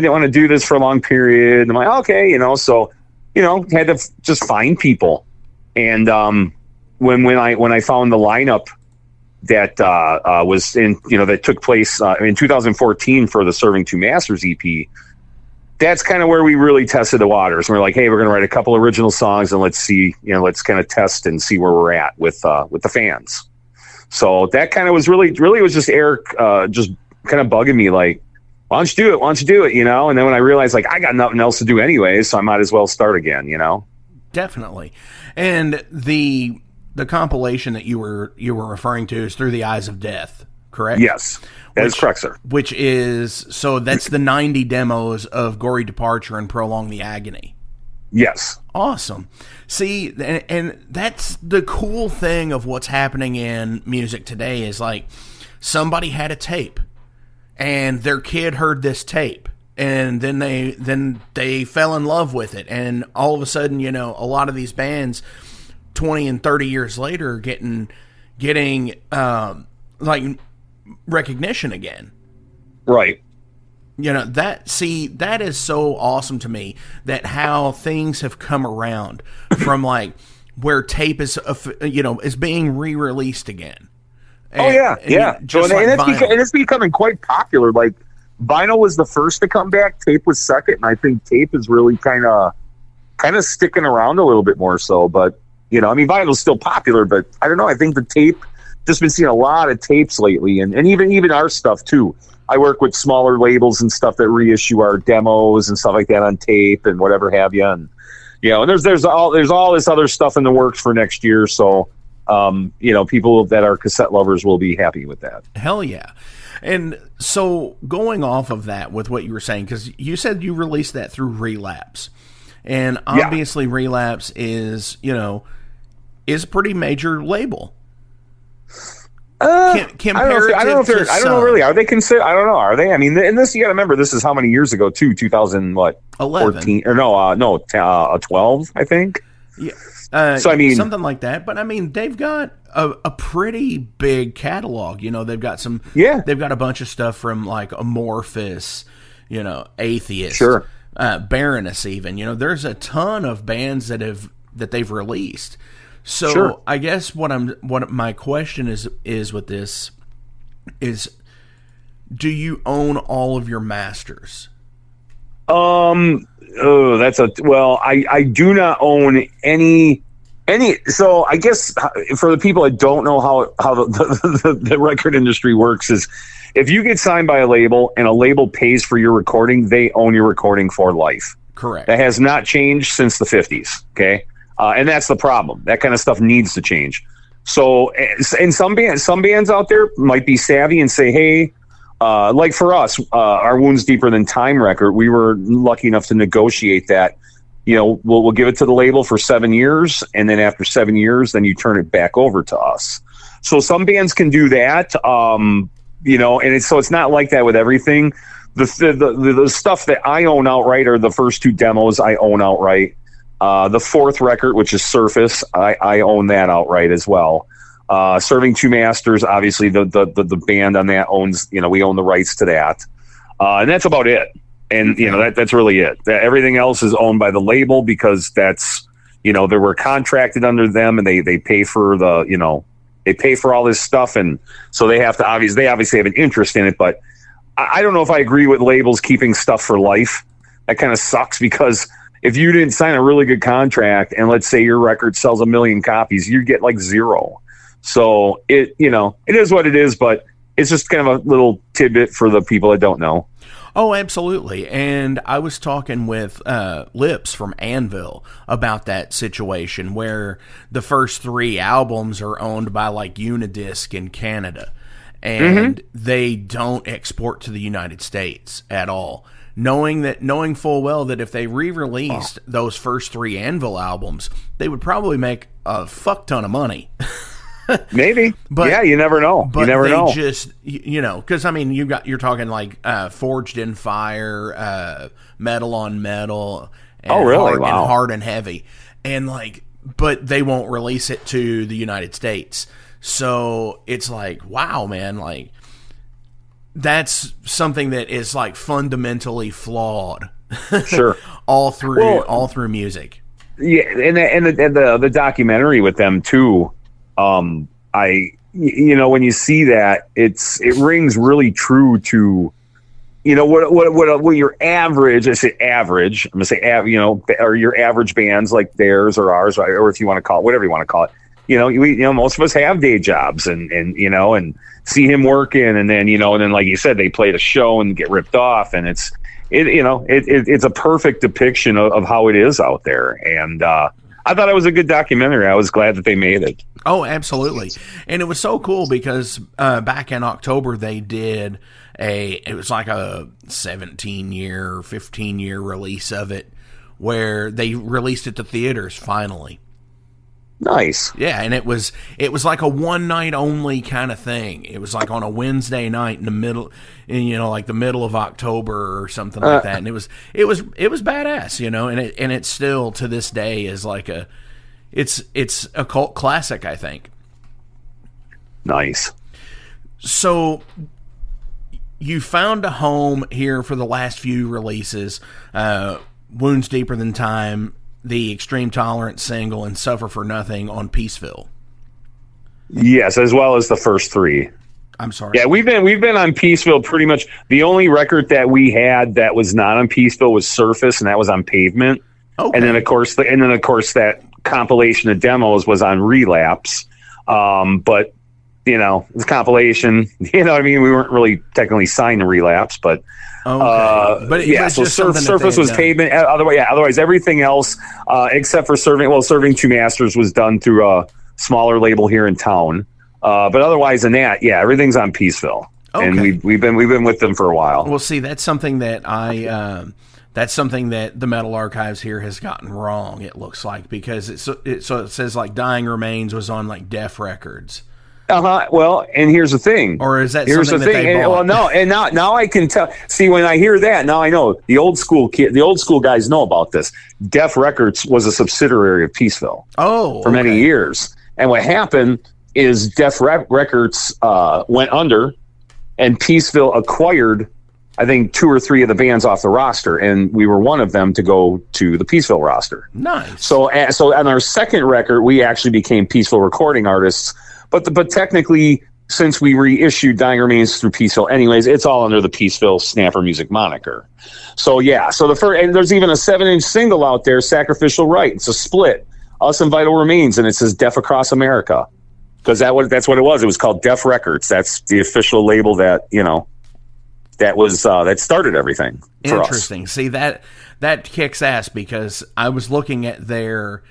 F: didn't want to do this for a long period. And I'm like, okay, so had to just find people. And when I found the lineup that was that took place in 2014 for the Serving Two Masters EP, that's kind of where we really tested the waters. We're like, hey, we're going to write a couple original songs and let's see, let's kind of test and see where we're at with the fans. So that kind of was really was just Eric just kind of bugging me like, why don't you do it? Why don't you do it? And then when I realized like I got nothing else to do anyway, so I might as well start again,
A: Definitely. And the compilation that you were referring to is Through the Eyes of Death, correct?
F: Yes. That is correct, sir.
A: Which is, so that's the 90 demos of Gory Departure and Prolong the Agony.
F: Yes.
A: Awesome. See, and that's the cool thing of what's happening in music today is like somebody had a tape and their kid heard this tape and then they fell in love with it. And all of a sudden, a lot of these bands 20 and 30 years later getting like recognition again.
F: Right.
A: That is so awesome to me, that how things have come around from like where tape is being re-released again. And
F: it's becoming quite popular. Like vinyl was the first to come back, tape was second, and I think tape is really kind of sticking around a little bit more so. But vinyl's still popular, but I don't know. I think the tape, just been seeing a lot of tapes lately, and even our stuff too. I work with smaller labels and stuff that reissue our demos and stuff like that on tape and whatever have you. And and there's all this other stuff in the works for next year. So people that are cassette lovers will be happy with that.
A: Hell yeah. And so going off of that with what you were saying, because you said you released that through Relapse, and obviously Relapse is a pretty major label.
F: I don't know really. Are they considered? I don't know. Are they? I mean, in this, you got to remember, this is how many years ago too? 2014 or 12, I think.
A: Yeah. So I mean, something like that. But I mean, they've got a pretty big catalog. They've got some. Yeah. They've got a bunch of stuff from like Amorphous, Atheist, sure, Baroness, even. There's a ton of bands that they've released. So sure. I guess what my question is with this is, do you own all of your masters? I do not own any. So I guess for the people that don't know how the record industry works is, if you get signed by a label and a label pays for your recording, they own your recording for life. Correct.
F: That has not changed since the 50s. Okay. And that's the problem. That kind of stuff needs to change. So, and some bands out there might be savvy and say, hey, like for us, our Wounds Deeper Than Time record, we were lucky enough to negotiate that. We'll give it to the label for 7 years, and then after 7 years, then you turn it back over to us. So some bands can do that, and it's not like that with everything. The stuff that I own outright are the first two demos I own outright. The fourth record, which is Surface, I own that outright as well. Serving Two Masters, obviously the band on that owns, we own the rights to that. And that's about it. And, that's really it. Everything else is owned by the label because that's, they were contracted under them and they pay for they pay for all this stuff. And so they obviously have an interest in it, but I don't know if I agree with labels keeping stuff for life. That kind of sucks because if you didn't sign a really good contract and let's say your record sells 1 million copies, you get like zero. So it is what it is, but it's just kind of a little tidbit for the people that don't know.
A: Oh, absolutely. And I was talking with Lips from Anvil about that situation where the first 3 albums are owned by like Unidisc in Canada, and they don't export to the United States at all. Knowing full well that if they re-released those first 3 Anvil albums, they would probably make a fuck ton of money.
F: Maybe, but yeah, you never know.
A: But
F: you never know.
A: Just because I mean, you're talking like Forged in Fire, Metal on Metal, and and Hard and Heavy, and like, but they won't release it to the United States. So it's like, wow, man, like. That's something that is like fundamentally flawed
F: sure.
A: all through music.
F: Yeah, and the documentary with them too. When you see that, it rings really true to, what your average. I say average. I'm gonna say or your average bands like theirs or ours, or if you want to call it whatever you want to call it. Most of us have day jobs, and see him working, and then like you said, they play the show and get ripped off, and it's a perfect depiction of how it is out there. And I thought it was a good documentary. I was glad that they made it.
A: Oh, absolutely. And it was so cool because back in October they did it was like a 17-year, 15-year release of it, where they released it to theaters finally.
F: Nice.
A: Yeah, and it was like a one night only kind of thing. It was like on a Wednesday night in the middle, like the middle of October or something like that. And it was badass, and it still to this day is like it's a cult classic, I think.
F: Nice.
A: So you found a home here for the last few releases, Wounds Deeper Than Time, the Extreme Tolerance single, and Suffer for Nothing on Peaceville.
F: Yes, as well as the first three.
A: I'm sorry.
F: Yeah, we've been on Peaceville pretty much. The only record that we had that was not on Peaceville was Surface, and that was on Pavement. Okay. And then of course that compilation of demos was on Relapse. But it's compilation. You know what I mean? We weren't really technically signed to Relapse, but.
A: Okay. But
F: yeah, so Surface was Pavement. Otherwise, everything else except for Serving Two Masters was done through a smaller label here in town. But otherwise than that, yeah, everything's on Peaceville, and we've been with them for a while.
A: Well, see, that's something that the Metal Archives here has gotten wrong. It looks like, because it says like Dying Remains was on like Def Records.
F: Well, and here's the thing.
A: Or is that something that they bought?
F: Well, no, and now I can tell. See, when I hear that, now I know the old school guys know about this. Def Records was a subsidiary of Peaceville. For many years, and what happened is Def Records went under, and Peaceville acquired, I think, 2 or 3 of the bands off the roster, and we were one of them to go to the Peaceville roster.
A: Nice.
F: So on our second record, we actually became Peaceville recording artists. But technically, since we reissued Dying Remains through Peaceville anyways, it's all under the Peaceville Snapper Music moniker. So yeah, so and there's even a 7-inch single out there, Sacrificial Right. It's a split, Us and Vital Remains, and it says Def Across America, because that's what it was. It was called Def Records. That's the official label that that started everything for us.
A: Interesting. See, that kicks ass, because I was looking at their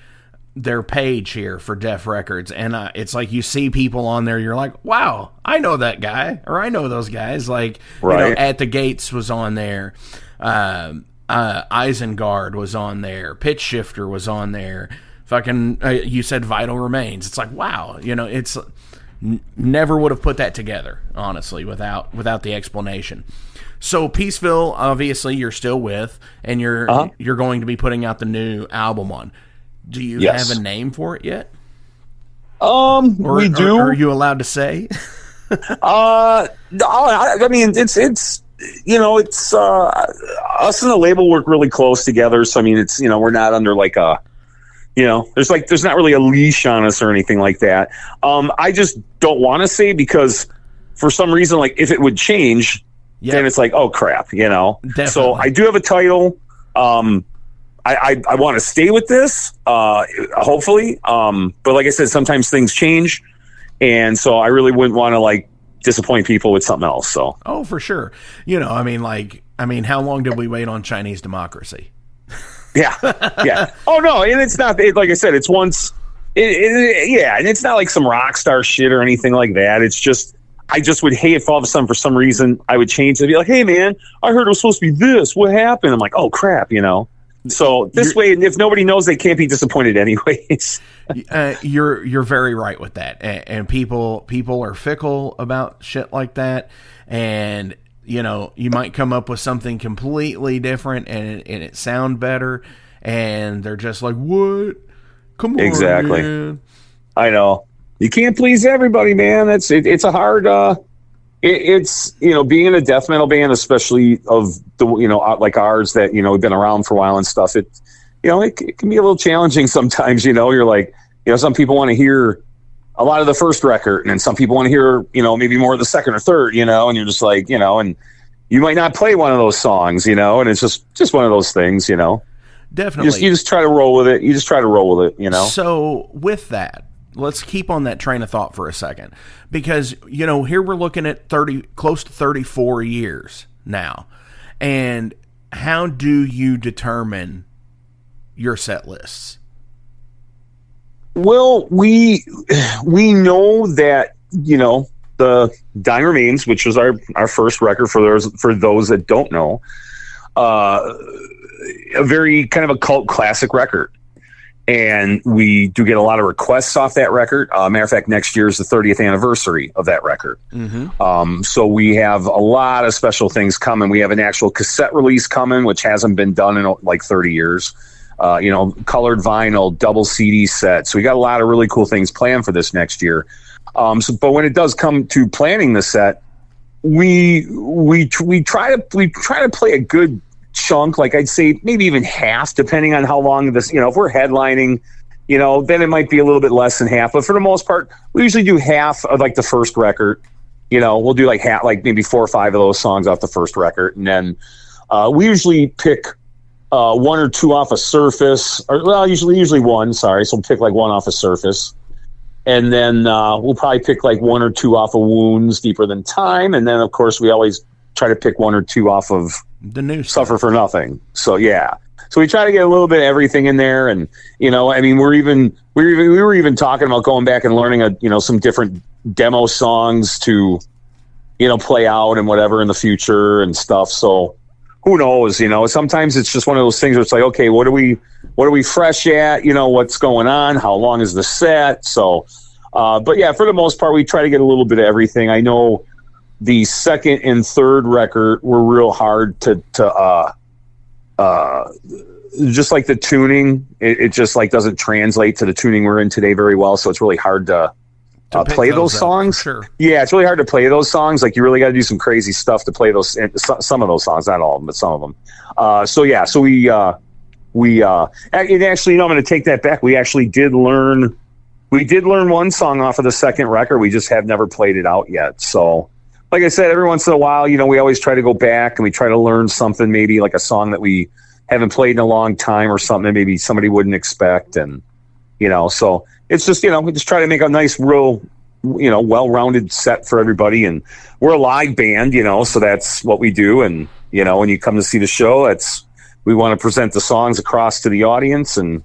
A: page here for Def Records, and it's like you see people on there, you're like, wow, I know that guy, or I know those guys. Like, At the Gates was on there, Isengard was on there, Pitch Shifter was on there, fucking you said Vital Remains. It's like, wow, it's never would have put that together, honestly, without the explanation. So Peaceville, obviously, you're still with, and you're going to be putting out the new album on. Do you have a name for it yet?
F: We do.
A: Are you allowed to say?
F: I mean, it's us and the label work really close together. So I mean, it's we're not under like a, there's not really a leash on us or anything like that. I just don't want to say, because for some reason, like if it would change, then it's like, oh crap,
A: Definitely.
F: So I do have a title. I want to stay with this, hopefully. But like I said, sometimes things change, and so I really wouldn't want to like disappoint people with something else. So,
A: for sure. I mean, how long did we wait on Chinese Democracy?
F: Yeah. Oh no, and it's not like I said. It's once, and it's not like some rock star shit or anything like that. It's just, I just would hate if all of a sudden for some reason I would change it and be like, hey man, I heard it was supposed to be this. What happened? I'm like, oh crap, So this way, if nobody knows, they can't be disappointed anyways.
A: You're very right with that, and people are fickle about shit like that, and you might come up with something completely different, and it sound better, and they're just like, what? Come on,
F: exactly.
A: Man.
F: I know you can't please everybody, man. It's a hard it's, being in a death metal band, especially of the, like ours that, have been around for a while and stuff, it can be a little challenging sometimes. You're like, some people want to hear a lot of the first record, and then some people want to hear, maybe more of the second or third, and you're just like, and you might not play one of those songs, and it's just one of those things,
A: Definitely.
F: You just try to roll with it.
A: So with that, let's keep on that train of thought for a second, because, here we're looking at close to 34 years now. And how do you determine your set lists?
F: Well, we know that, the Dying Remains, which was our first record, for those that don't know, a very kind of a cult classic record. And we do get a lot of requests off that record. Matter of fact, next year is the 30th anniversary of that record. Mm-hmm. So we have a lot of special things coming. We have an actual cassette release coming, which hasn't been done in like 30 years. Colored vinyl, double CD set. So we got a lot of really cool things planned for this next year. But when it does come to planning the set, we try to play a good chunk, like I'd say maybe even half, depending on how long this, if we're headlining, then it might be a little bit less than half. But for the most part, we usually do half of like the first record. We'll do like half, like maybe 4 or 5 of those songs off the first record, and then we usually pick 1 or 2 off a Surface, or well, usually one. Sorry, so we'll pick like 1 off a Surface, and then we'll probably pick like 1 or 2 off of Wounds, Deeper Than Time, and then of course we always try to pick 1 or 2 off of
A: the new
F: Suffer for Nothing. So yeah, so we try to get a little bit of everything in there, and we were even talking about going back and learning some different demo songs to play out and whatever in the future and stuff. So who knows? Sometimes it's just one of those things where it's like, okay, what are we fresh at? What's going on? How long is the set? So, but yeah, for the most part, we try to get a little bit of everything. I know the second and third record were real hard to just like the tuning. It just like doesn't translate to the tuning we're in today very well. So it's really hard to play those songs.
A: Sure.
F: Yeah, it's really hard to play those songs. Like you really got to do some crazy stuff to play those. Some of those songs, not all of them, but some of them. So we and actually, I'm going to take that back. We actually did learn one song off of the second record. We just have never played it out yet. So, like I said, every once in a while, we always try to go back and we try to learn something, maybe like a song that we haven't played in a long time or something that maybe somebody wouldn't expect. And, so it's just, we just try to make a nice, real, well-rounded set for everybody. And we're a live band, so that's what we do. And, when you come to see the show, we want to present the songs across to the audience, and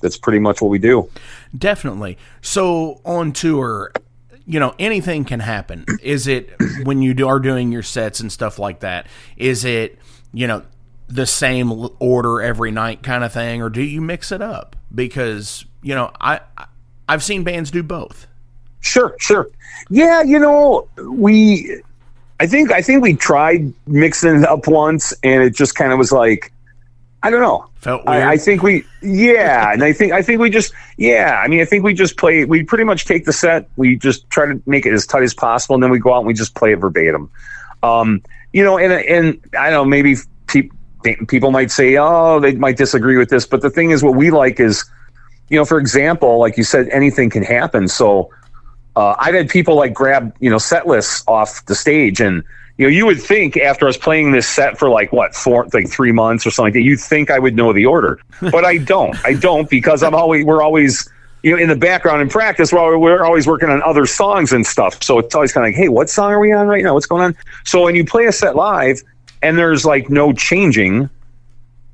F: that's pretty much what we do.
A: Definitely. So on tour, anything can happen. Is it when you are doing your sets and stuff like that? Is it, the same order every night kind of thing, or do you mix it up? Because, I've seen bands do both.
F: Sure. Yeah, I think we tried mixing it up once, and it just kind of was like, I don't know.
A: Felt weird.
F: I think we just play. We pretty much take the set. We just try to make it as tight as possible, and then we go out and we just play it verbatim. And I don't know, maybe people might say, oh, they might disagree with this, but the thing is, what we like is, for example, like you said, anything can happen. So I've had people like grab, set lists off the stage, and you would think after us playing this set for like 3 months or something, that you'd think I would know the order, but I don't. Because we're always in the background in practice. We're always working on other songs and stuff. So it's always kind of like, hey, what song are we on right now? What's going on? So when you play a set live and there's like no changing,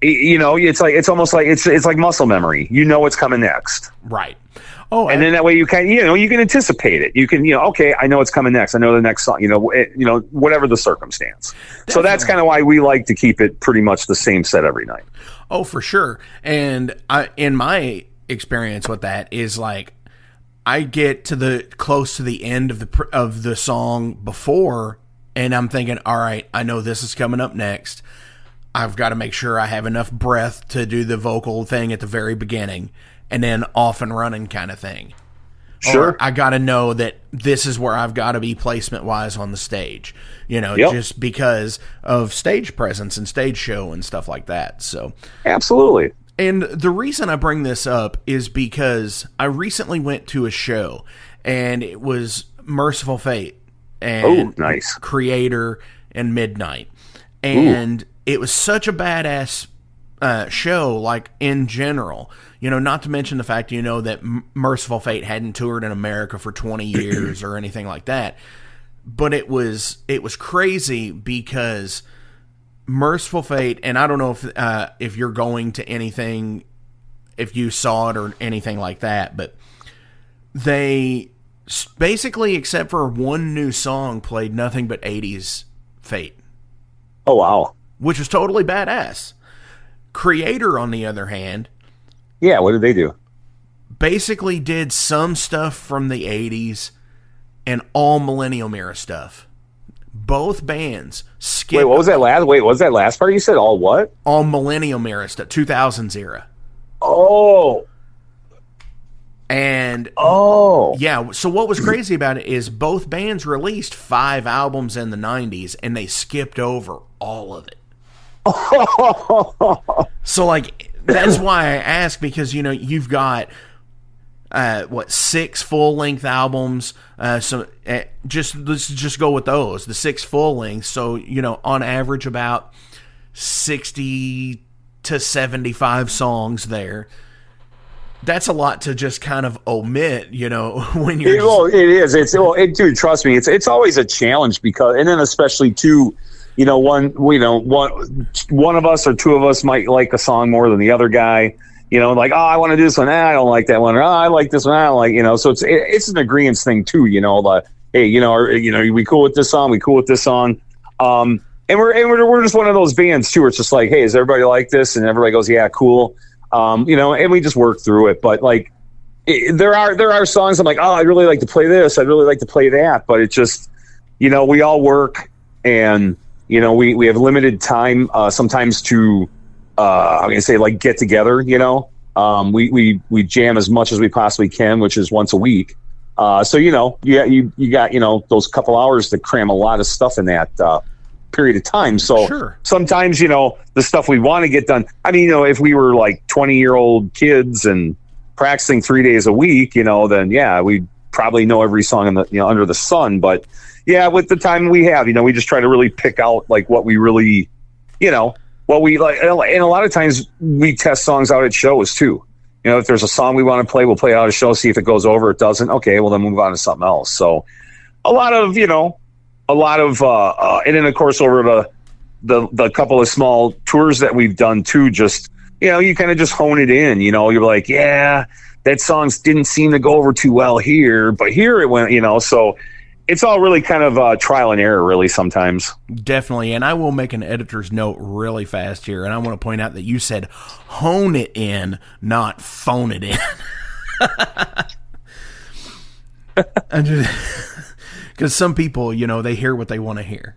F: it's almost like it's like muscle memory. What's coming next,
A: right?
F: And then that way you can, you can anticipate it. You can, okay, I know what's coming next. I know the next song, whatever the circumstance. Definitely. So that's kind of why we like to keep it pretty much the same set every night.
A: Oh, for sure. And in my experience with that is like, I get to close to the end of the song before, and I'm thinking, all right, I know this is coming up next. I've got to make sure I have enough breath to do the vocal thing at the very beginning, and then off and running kind of thing.
F: Sure.
A: Or I got to know that this is where I've got to be placement-wise on the stage,
F: Yep.
A: just because of stage presence and stage show and stuff like that. So,
F: Absolutely.
A: and the reason I bring this up is because I recently went to a show, and it was Merciful Fate and
F: nice.
A: Creator and Midnight. And it was such a badass show, like, in general. Not to mention the fact, that Merciful Fate hadn't toured in America for 20 years or anything like that. But it was crazy because Merciful Fate, and I don't know if you're going to anything, if you saw it or anything like that, but they basically, except for one new song, played nothing but 80s Fate.
F: Oh, wow.
A: Which was totally badass. Creator, on the other hand,
F: Yeah, what did they do?
A: basically did some stuff from the 80s and all Millennium era stuff. Both bands skipped
F: Wait, what was that last? Wait, what was that last part? You said all what?
A: all Millennium era stuff, 2000s era.
F: Oh,
A: And yeah, so what was crazy about it is both bands released 5 albums in the 90s and they skipped over all of it. So, like, that's why I ask, because, you've got, 6 full-length albums. Let's just go with those, the 6 full-lengths. So, on average about 60 to 75 songs there. That's a lot to just kind of omit, when you're...
F: it is. Dude, trust me, it's always a challenge because, and then especially too, one of us or two of us might like a song more than the other guy. Like, oh, I want to do this one. I don't like that one. Or, oh, I like this one. I don't like, So it's an agreement thing too. Hey, are we cool with this song? We cool with this song? And we're just one of those bands too. Where it's just like, hey, does everybody like this? And everybody goes, yeah, cool. And we just work through it. But like, there are songs I'm like, oh, I'd really like to play this. I'd really like to play that. But it's just, we all work, and we have limited time sometimes to I'm gonna say, like, get together. We jam as much as we possibly can, which is once a week. So you got those couple hours to cram a lot of stuff in that period of time. So
A: Sure.
F: Sometimes, the stuff we want to get done. I mean, if we were like 20-year-old kids and practicing 3 days a week, then yeah, we'd probably know every song in the, under the sun. But yeah, with the time we have, we just try to really pick out like what we really, what we like. And a lot of times we test songs out at shows too. If there's a song we want to play, we'll play it out at a show, see if it goes over. It doesn't. Okay, well then move on to something else. So a lot of, and then of course over the couple of small tours that we've done too, just, you kind of just hone it in, you're like, yeah, that song didn't seem to go over too well here, but here it went, so it's all really kind of trial and error really sometimes.
A: Definitely. And I will make an editor's note really fast here. And I want to point out that you said hone it in, not phone it in. Because some people, they hear what they want to hear.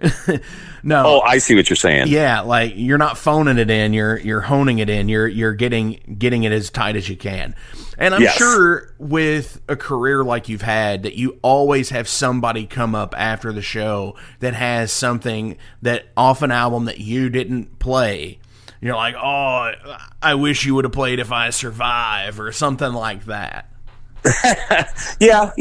A: No.
F: Oh, I see what you're saying.
A: Yeah, like, you're not phoning it in, you're honing it in, you're getting it as tight as you can. And I'm sure with a career like you've had, that you always have somebody come up after the show that has something that off an album that you didn't play. You're like, oh, I wish you would have played If I Survive or something like that.
F: Yeah.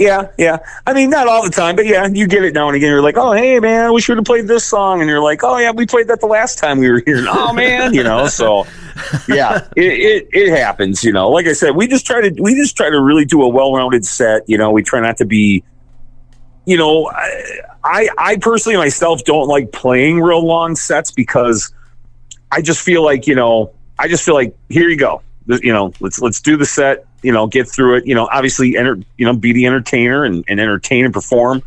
F: I mean, not all the time, but yeah, you get it now and again. You're like, oh, hey, man, I wish we would have played this song. And you're like, oh, yeah, we played that the last time we were here. And, oh, man, so yeah, it happens. Like I said, we just try to really do a well-rounded set. We try not to be, I personally myself don't like playing real long sets because I just feel like, here you go. Let's do the set, get through it, obviously be the entertainer and entertain and perform.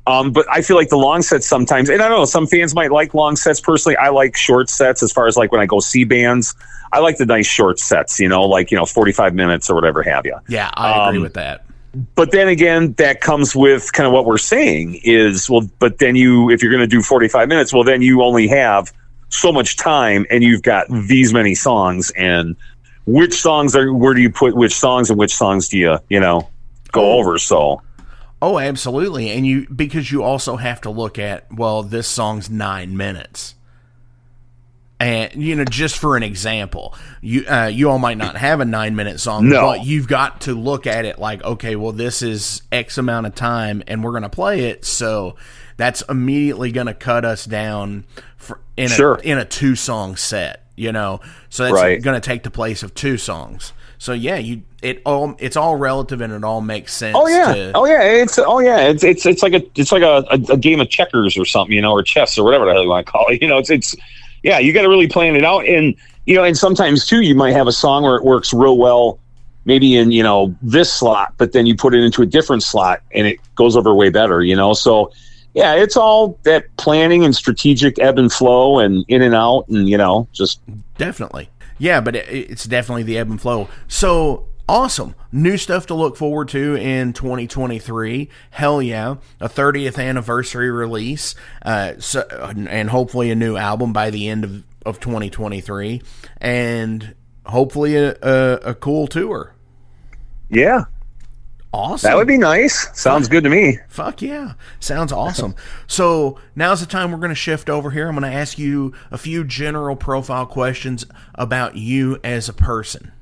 F: But I feel like the long sets sometimes, and I don't know, some fans might like long sets. Personally, I like short sets as far as like when I go see bands. I like the nice short sets, 45 minutes or whatever have you.
A: Yeah, I agree with that.
F: But then again, that comes with kind of what we're saying is, well, but then if you're going to do 45 minutes, well, then you only have so much time and you've got these many songs, and where do you put which songs and which songs do you. go over. So,
A: oh, absolutely. And because you also have to look at, well, this song's 9 minutes. And, just for an example, you all might not have a 9-minute song, but you've got to look at it like, okay, well, this is X amount of time, and we're going to play it, so that's immediately going to cut us down in a 2-song set, So that's going to take the place of 2 songs. So yeah, it's all relative, and it all makes sense.
F: It's like a game of checkers or something, or chess or whatever the hell you want to call it. Yeah, you got to really plan it out, and and sometimes too, you might have a song where it works real well, maybe in this slot, but then you put it into a different slot, and it goes over way better. So yeah, it's all that planning and strategic ebb and flow, and in and out, and just
A: definitely. Yeah, but it's definitely the ebb and flow. So awesome. New stuff to look forward to in 2023. Hell yeah. A 30th anniversary release. And hopefully a new album by the end of 2023. And hopefully a cool tour.
F: Yeah.
A: Awesome.
F: That would be nice. Sounds good to me.
A: Fuck yeah. Sounds awesome. So now's the time we're going to shift over here. I'm going to ask you a few general profile questions about you as a person.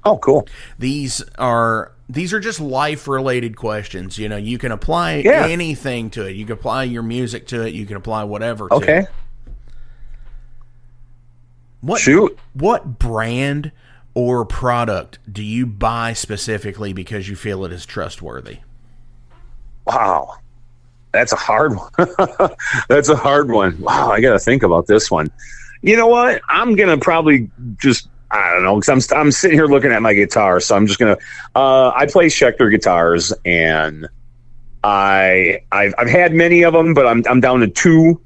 F: Oh, cool.
A: These are just life-related questions. You can apply anything to it. You can apply your music to it. You can apply whatever to it.
F: Shoot.
A: What brand or product do you buy specifically because you feel it is trustworthy?
F: Wow. That's a hard one. That's a hard one. Wow, I got to think about this one. You know what? I'm going to probably just, I don't know, because I'm sitting here looking at my guitar, so I'm just going to, I play Schecter guitars, and I've had many of them, but I'm down to 2.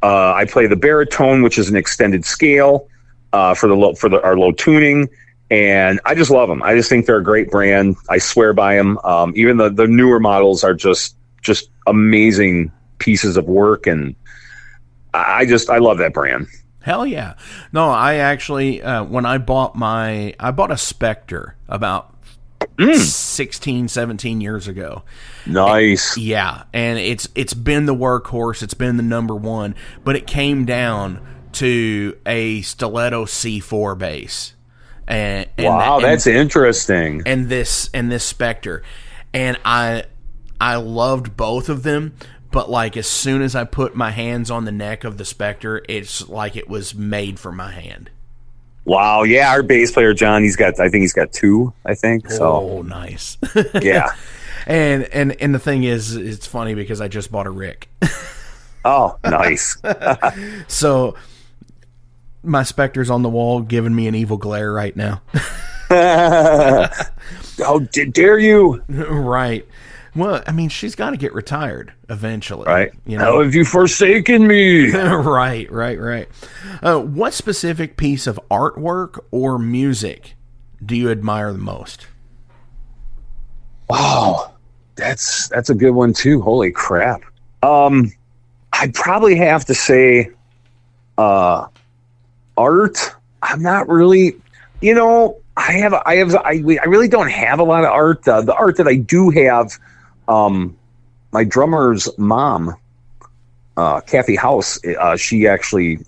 F: I play the baritone, which is an extended scale for our low tuning, and I just love them. I just think they're a great brand. I swear by them. Even the newer models are just amazing pieces of work, and I love that brand.
A: Hell yeah. No, I actually, when I bought a Spectre about 16, 17 years ago.
F: Nice.
A: Yeah. And it's been the workhorse. It's been the number one, but it came down to a Stiletto C4 bass.
F: Wow, that's interesting.
A: And this Spectre. And I loved both of them. But like as soon as I put my hands on the neck of the Spectre, it's like it was made for my hand.
F: Wow, yeah, our bass player John, he's got 2, I think. So.
A: Oh, nice.
F: Yeah.
A: And the thing is, it's funny because I just bought a Rick.
F: Oh, nice.
A: So my Spectre's on the wall giving me an evil glare right now.
F: How dare you?
A: Right. Well, I mean, she's got to get retired eventually.
F: Right. How have you forsaken me?
A: Right. What specific piece of artwork or music do you admire the most?
F: Wow. That's a good one, too. Holy crap. I'd probably have to say art. I'm not really, I really don't have a lot of art. The art that I do have, my drummer's mom, Kathy House, she actually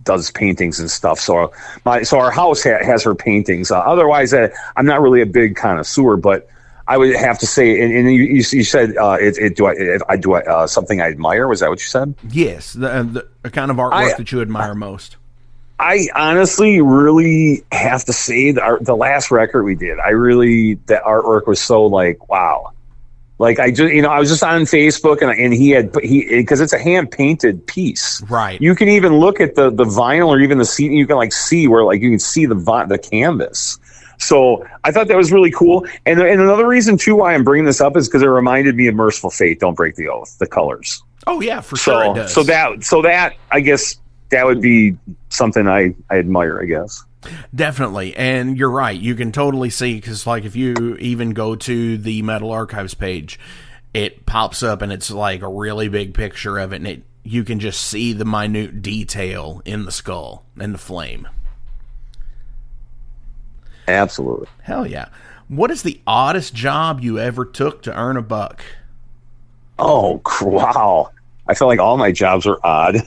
F: does paintings and stuff. So our house has her paintings. Otherwise, I'm not really a big connoisseur, but I would have to say, and you said something I admire. Was that what you said?
A: Yes, the kind of artwork that you admire most.
F: I honestly really have to say the last record we did, that artwork was so like, wow. Like I was just on Facebook and because it's a hand painted piece.
A: Right.
F: You can even look at the vinyl or even the seat, and you can like see where like you can see the canvas. So I thought that was really cool. And another reason too why I'm bringing this up is because it reminded me of Merciful Fate. Don't Break the Oath. The colors.
A: Oh yeah, for sure it does.
F: So that I guess that would be something I admire, I guess.
A: Definitely. And you're right. You can totally see, because like if you even go to the Metal Archives page, it pops up and it's like a really big picture of it, and you can just see the minute detail in the skull and the flame.
F: Absolutely.
A: Hell yeah. What is the oddest job you ever took to earn a buck?
F: Oh, wow. I feel like all my jobs are odd.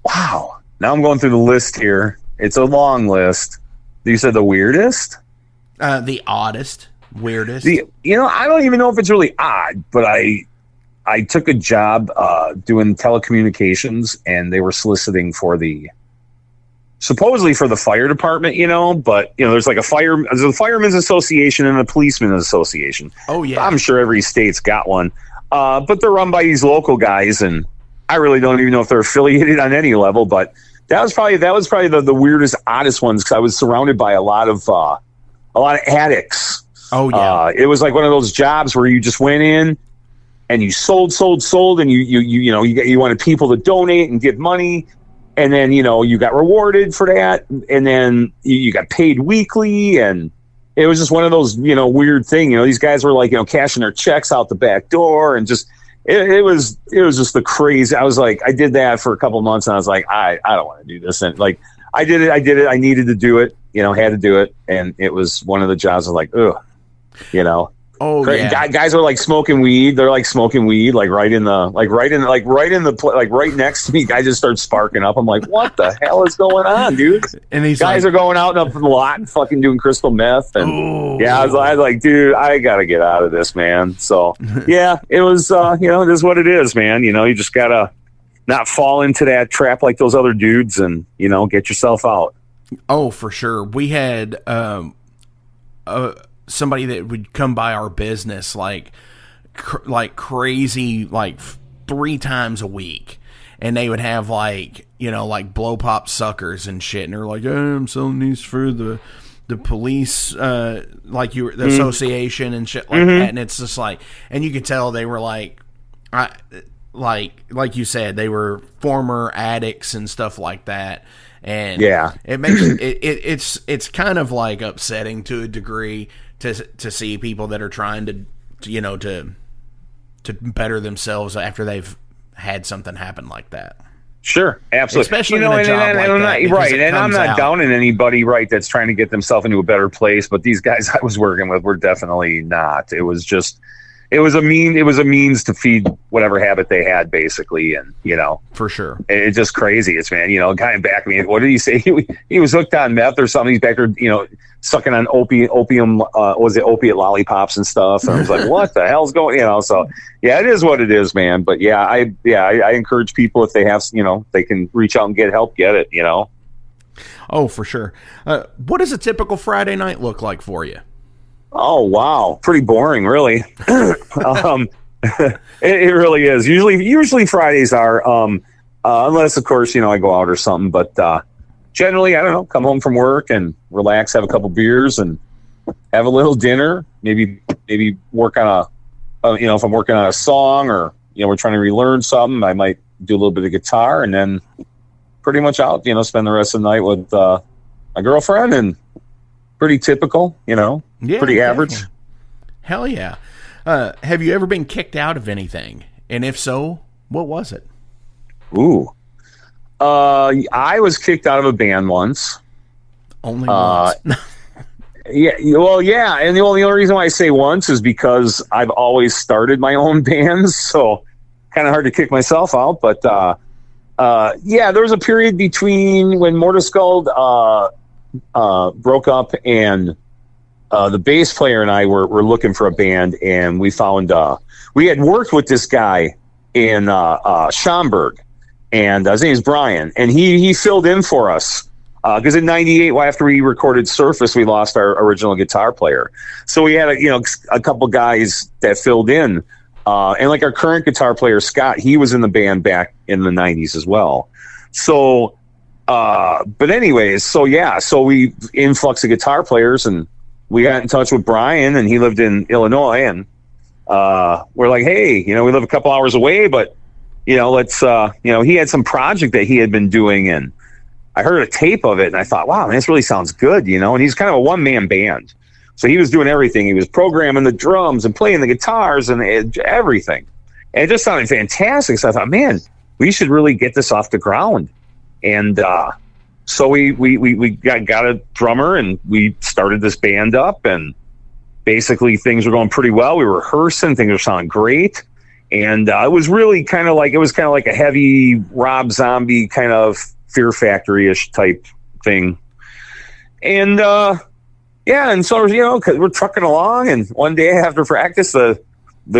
F: Wow. Now I'm going through the list here. It's a long list. You said the weirdest?
A: The oddest, weirdest.
F: I don't even know if it's really odd, but I took a job doing telecommunications, and they were soliciting for supposedly for the fire department, but there's like there's a firemen's association and a policeman's association.
A: Oh yeah.
F: I'm sure every state's got one. But they're run by these local guys, and I really don't even know if they're affiliated on any level, but that was probably the weirdest, oddest ones, because I was surrounded by a lot of addicts.
A: Oh yeah.
F: It was like one of those jobs where you just went in and you sold, and you wanted people to donate and give money. And then, you got rewarded for that. And then you got paid weekly. And it was just one of those, weird thing. These guys were like, cashing their checks out the back door, and just, it was just the crazy. I was like, I did that for a couple of months, and I was like, I don't want to do this. And like, I did it. I needed to do it, had to do it. And it was one of the jobs I was like, ugh,
A: Oh yeah.
F: Guys are like smoking weed. They're like smoking weed, right next to me. Guys just start sparking up. I'm like, what the hell is going on, dude?
A: And these
F: guys are going out in the lot and fucking doing crystal meth. And yeah, I was like, dude, I got to get out of this, man. So yeah, it was, it is what it is, man. You just gotta not fall into that trap like those other dudes, and get yourself out.
A: Oh, for sure. We had somebody that would come by our business like crazy, like 3 times a week, and they would have like blow pop suckers and shit, and they're like, hey, I'm selling these for the police, the association and shit like that. And it's just like, and you could tell they were like you said, they were former addicts and stuff like that. And
F: yeah,
A: it makes it's kind of like upsetting to a degree to see people that are trying to better themselves after they've had something happen like that.
F: Sure, absolutely.
A: Especially in a job like that,
F: right. And I'm not downing anybody, right, that's trying to get themselves into a better place. But these guys I was working with were definitely not. It was a means to feed whatever habit they had, basically. And
A: for sure,
F: it's just crazy. It's, man, kind of back me. What did he say? He was hooked on meth or something. He's back there, sucking on opium, opiate lollipops and stuff. And I was like, what the hell's going, so yeah, it is what it is, man. But yeah, I encourage people, if they have, they can reach out and get help, get it,
A: Oh, for sure. What does a typical Friday night look like for you?
F: Oh, wow. Pretty boring, really. It really is. Usually Fridays are, unless of course, I go out or something, but, generally, I don't know, come home from work and relax, have a couple beers and have a little dinner, maybe work on if I'm working on a song, or, we're trying to relearn something, I might do a little bit of guitar, and then pretty much out, spend the rest of the night with, my girlfriend, and pretty typical, pretty average.
A: Definitely. Hell yeah. Have you ever been kicked out of anything? And if so, what was it?
F: Ooh. I was kicked out of a band once.
A: Only once?
F: Yeah. Well, yeah. And the only reason why I say once is because I've always started my own bands. So kind of hard to kick myself out. But, yeah, there was a period between when Morta Skuld broke up, and the bass player and I were looking for a band, and we found we had worked with this guy in Schaumburg, and his name is Brian, and he filled in for us because in '98, after we recorded Surface, we lost our original guitar player, so we had a couple guys that filled in, and like our current guitar player Scott, he was in the band back in the '90s as well. So but anyways, so we influx of guitar players, and we got in touch with Brian, and he lived in Illinois, and we're like, hey, we live a couple hours away, but let's he had some project that he had been doing, and I heard a tape of it, and I thought, wow, man, this really sounds good, and he's kind of a one-man band, so he was doing everything. He was programming the drums and playing the guitars and everything, and it just sounded fantastic. So I thought, man, we should really get this off the ground. And So we got a drummer, and we started this band up, and basically things were going pretty well. We were rehearsing, things were sounding great. And it was really kind of like a heavy Rob Zombie kind of Fear Factory-ish type thing. And and so, you know, 'cause we're trucking along, and one day after practice, the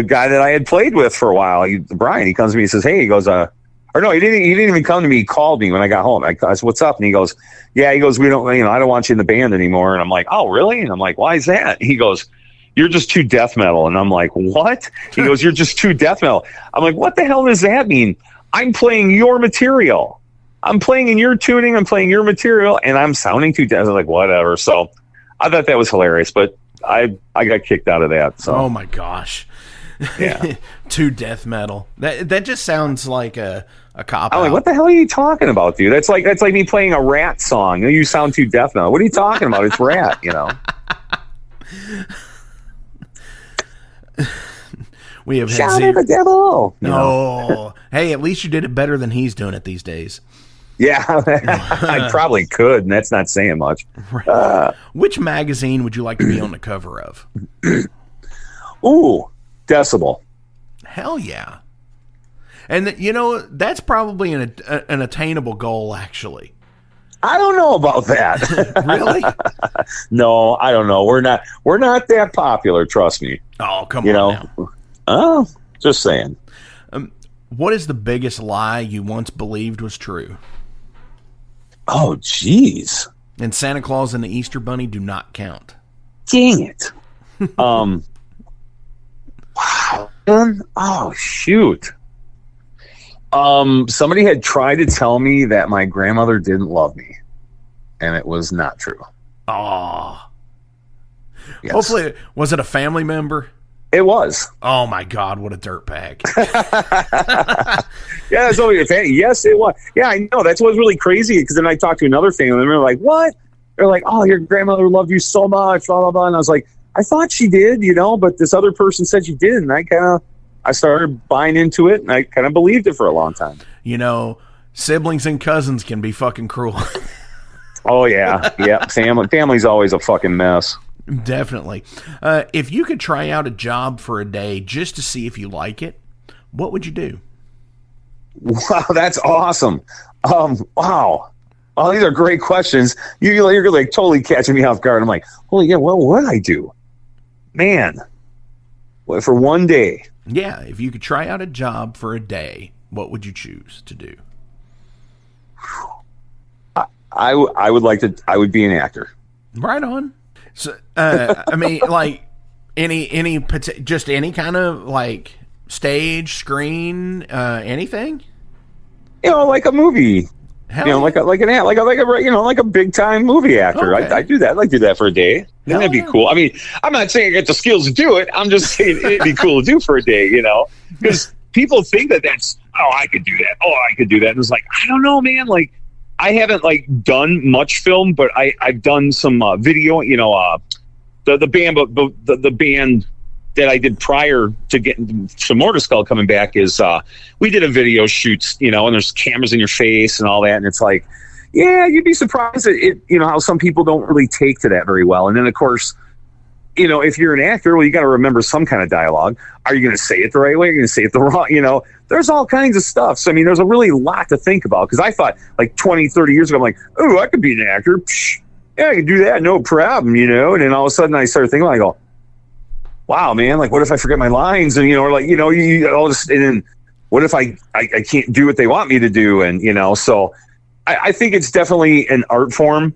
F: guy that I had played with for a while, Brian, he comes to me and says, hey, he goes, or no, he didn't even come to me. He called me when I got home. I said, what's up? And he goes, we don't, you know, I don't want you in the band anymore. And I'm like, oh, really? And I'm like, why is that? He goes, you're just too death metal. And I'm like, what? He goes, you're just too death metal. I'm like, what the hell does that mean? I'm playing your material. I'm playing in your tuning. I'm playing your material, and I'm sounding too death. I was like, whatever. So I thought that was hilarious, but I got kicked out of that. So.
A: Oh my gosh. Yeah. Too death metal. That just sounds like a cop out.
F: I'm like, what the hell are you talking about, dude? That's like me playing a Rat song. You sound too death metal. What are you talking about? It's Rat, you know.
A: We have
F: Shout at the devil.
A: No. Hey, at least you did it better than he's doing it these days.
F: Yeah, I probably could, and that's not saying much.
A: Which magazine would you like to be on the cover of?
F: Ooh, Decibel.
A: Hell yeah. And, you know, that's probably an attainable goal, actually.
F: I don't know about that.
A: Really?
F: No, I don't know. We're not that popular, trust me.
A: Oh, come on now.
F: Oh, just saying.
A: What is the biggest lie you once believed was true?
F: Oh, jeez.
A: And Santa Claus and the Easter Bunny do not count.
F: Dang it. Wow. Oh, shoot. Somebody had tried to tell me that my grandmother didn't love me, and it was not true.
A: Oh.
F: Yes.
A: Hopefully, was it a family member?
F: It was.
A: Oh my God, what a dirtbag.
F: Yeah, that's only a fan. Yes, it was. Yeah, I know. That's what's really crazy, because then I talked to another family, and they're like, what? They're like, oh, your grandmother loved you so much, blah, blah, blah. And I was like, I thought she did, you know, but this other person said she didn't. And I started buying into it, and I kind of believed it for a long time.
A: You know, siblings and cousins can be fucking cruel.
F: Oh, yeah. Yeah. Family's always a fucking mess.
A: Definitely. If you could try out a job for a day just to see if you like it, what would you do?
F: Wow, that's awesome. Wow. Oh, these are great questions. You're like totally catching me off guard. I'm like, holy yeah, what would I do? Man. Well, for one day.
A: Yeah, if you could try out a job for a day, what would you choose to do?
F: I would be an actor.
A: Right on. So, I mean, like just any kind of like stage, screen, anything.
F: You know, like a movie.
A: Hell
F: you know,
A: yeah.
F: like a big time movie actor.
A: Okay.
F: I do that. I'd like to do that for a day. That'd be cool. I mean, I'm not saying I get the skills to do it. I'm just saying it'd be cool to do for a day. You know, because people think that's I could do that. Oh, I could do that. And it's like, I don't know, man. Like, I haven't like done much film, but I've done some video. You know, the band that I did prior to getting some Morta Skuld coming back is we did a video shoot. You know, and there's cameras in your face and all that, and it's like, yeah, you'd be surprised at it. You know how some people don't really take to that very well, and then of course, you know, if you're an actor, well, you got to remember some kind of dialogue. Are you going to say it the right way? Are you going to say it the wrong? You know, there's all kinds of stuff. So, I mean, there's a really lot to think about, because I thought like 20, 30 years ago, I'm like, oh, I could be an actor. Psh, yeah, I could do that. No problem, you know? And then all of a sudden I started thinking, I go, wow, man, like, what if I forget my lines? And, you know, or like, you know, you all this, and then what if I can't do what they want me to do? And, you know, so I think it's definitely an art form.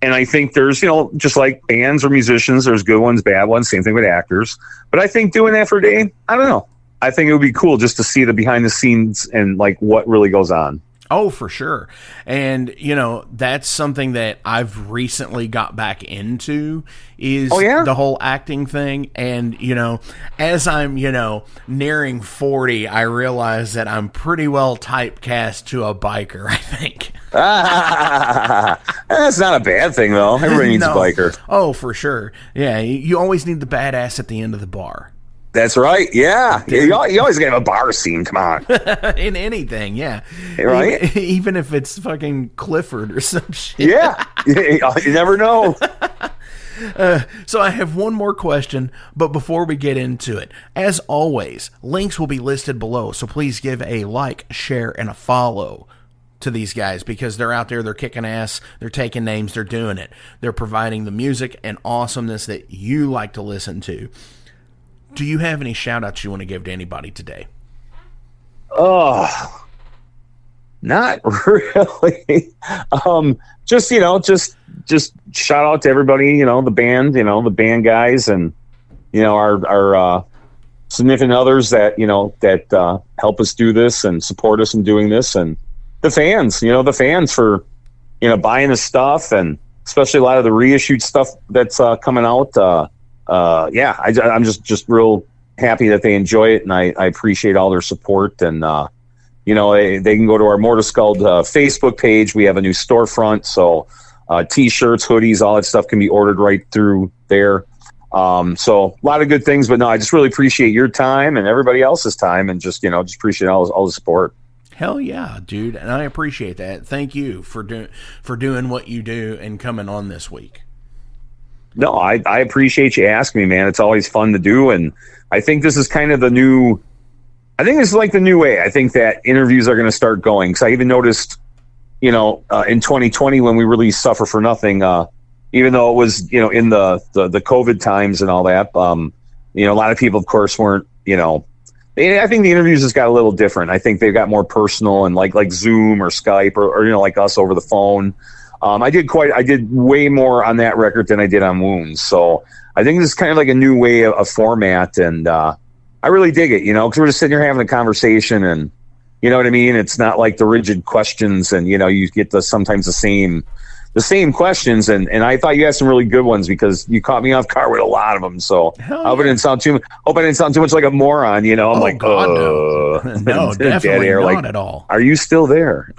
F: And I think there's, you know, just like bands or musicians, there's good ones, bad ones, same thing with actors. But I think doing that for a day, I don't know. I think it would be cool just to see the behind the scenes and like what really goes on.
A: Oh, for sure. And, you know, that's something that I've recently got back into is the whole acting thing. And, you know, as I'm, you know, nearing 40, I realize that I'm pretty well typecast to a biker, I think.
F: That's not a bad thing, though. Everybody needs a biker.
A: Oh, for sure. Yeah, you always need the badass at the end of the bar.
F: That's right. Yeah. You always got to have a bar scene. Come on.
A: In anything, yeah.
F: Right?
A: Even if it's fucking Clifford or some shit.
F: Yeah. You never know.
A: So I have one more question, but before we get into it, as always, links will be listed below, so please give a like, share, and a follow to these guys, because they're out there, they're kicking ass, they're taking names, they're doing it. They're providing the music and awesomeness that you like to listen to. Do you have any shout-outs you want to give to anybody today?
F: Oh, not really. Just shout out to everybody, the band guys, and our significant others that help us do this and support us in doing this, and the fans for buying the stuff, and especially a lot of the reissued stuff that's coming out. I'm just real happy that they enjoy it, and I appreciate all their support. And they can go to our Morta Skuld Facebook page. We have a new storefront, so t-shirts, hoodies, all that stuff can be ordered right through there. So a lot of good things, but no, I just really appreciate your time and everybody else's time, and just appreciate all the support.
A: Hell yeah, dude, and I appreciate that. Thank you for doing what you do and coming on this week.
F: No, I appreciate you asking me, man. It's always fun to do, and I think this is kind of the new way. I think that interviews are going to start going, because I even noticed, in 2020 when we released Suffer for Nothing, even though it was, in the COVID times and all that, a lot of people, of course, weren't, I think the interviews just got a little different. I think they got more personal, and like Zoom or Skype or like us over the phone. I did way more on that record than I did on Wounds. So I think this is kind of like a new way of format, and I really dig it, because we're just sitting here having a conversation, and you know what I mean? It's not like the rigid questions, and you get sometimes the same questions, and I thought you had some really good ones, because you caught me off guard with a lot of them. So I hope I didn't sound too much like a moron. I'm
A: God, no, definitely not at all.
F: Are you still there?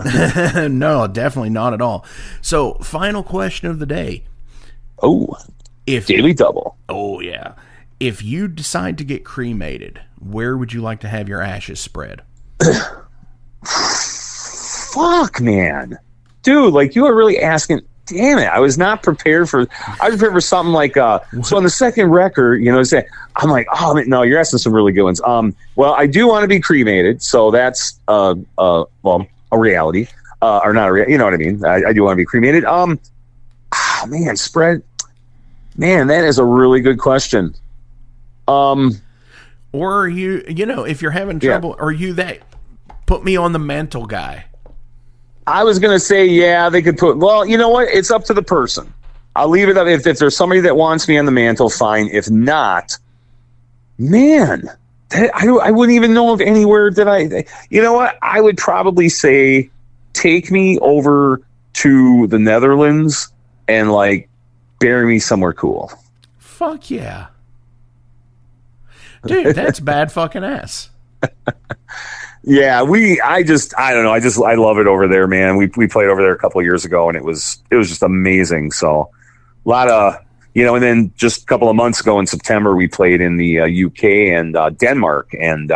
A: No, definitely not at all. So, final question of the day.
F: Oh, Daily Double.
A: Oh yeah. If you decide to get cremated, where would you like to have your ashes spread?
F: Fuck, man. Dude, you are really asking. Damn it. I was not prepared for something like, so on the second record, I'm like, oh, no, you're asking some really good ones. Well, I do want to be cremated. So that's, a reality, or not a reality. You know what I mean? I do want to be cremated. Spread, man, that is a really good question. Or
A: are you, if you're having trouble, are you that put me on the mantle guy?
F: I was going to say, yeah, they could put, well, you know what? It's up to the person. I'll leave it up. If there's somebody that wants me on the mantle, fine. If not, man, I wouldn't even know of anywhere that you know what? I would probably say, take me over to the Netherlands and bury me somewhere cool.
A: Fuck yeah. Dude, that's bad fucking ass.
F: Yeah, I don't know. I love it over there, man. We played over there a couple of years ago, and it was just amazing. So a lot of, and then just a couple of months ago in September, we played in the UK and Denmark, and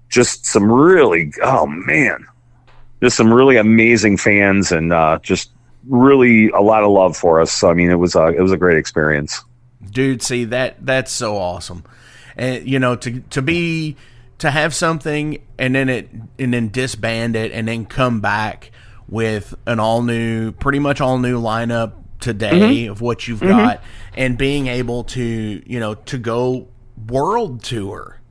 F: just some really, just some really amazing fans, and just really a lot of love for us. So, I mean, it was a great experience.
A: Dude, see, that's so awesome. And, to have something and then disband it and then come back with an pretty much all new lineup today of what you've got, and being able to, to go world tour,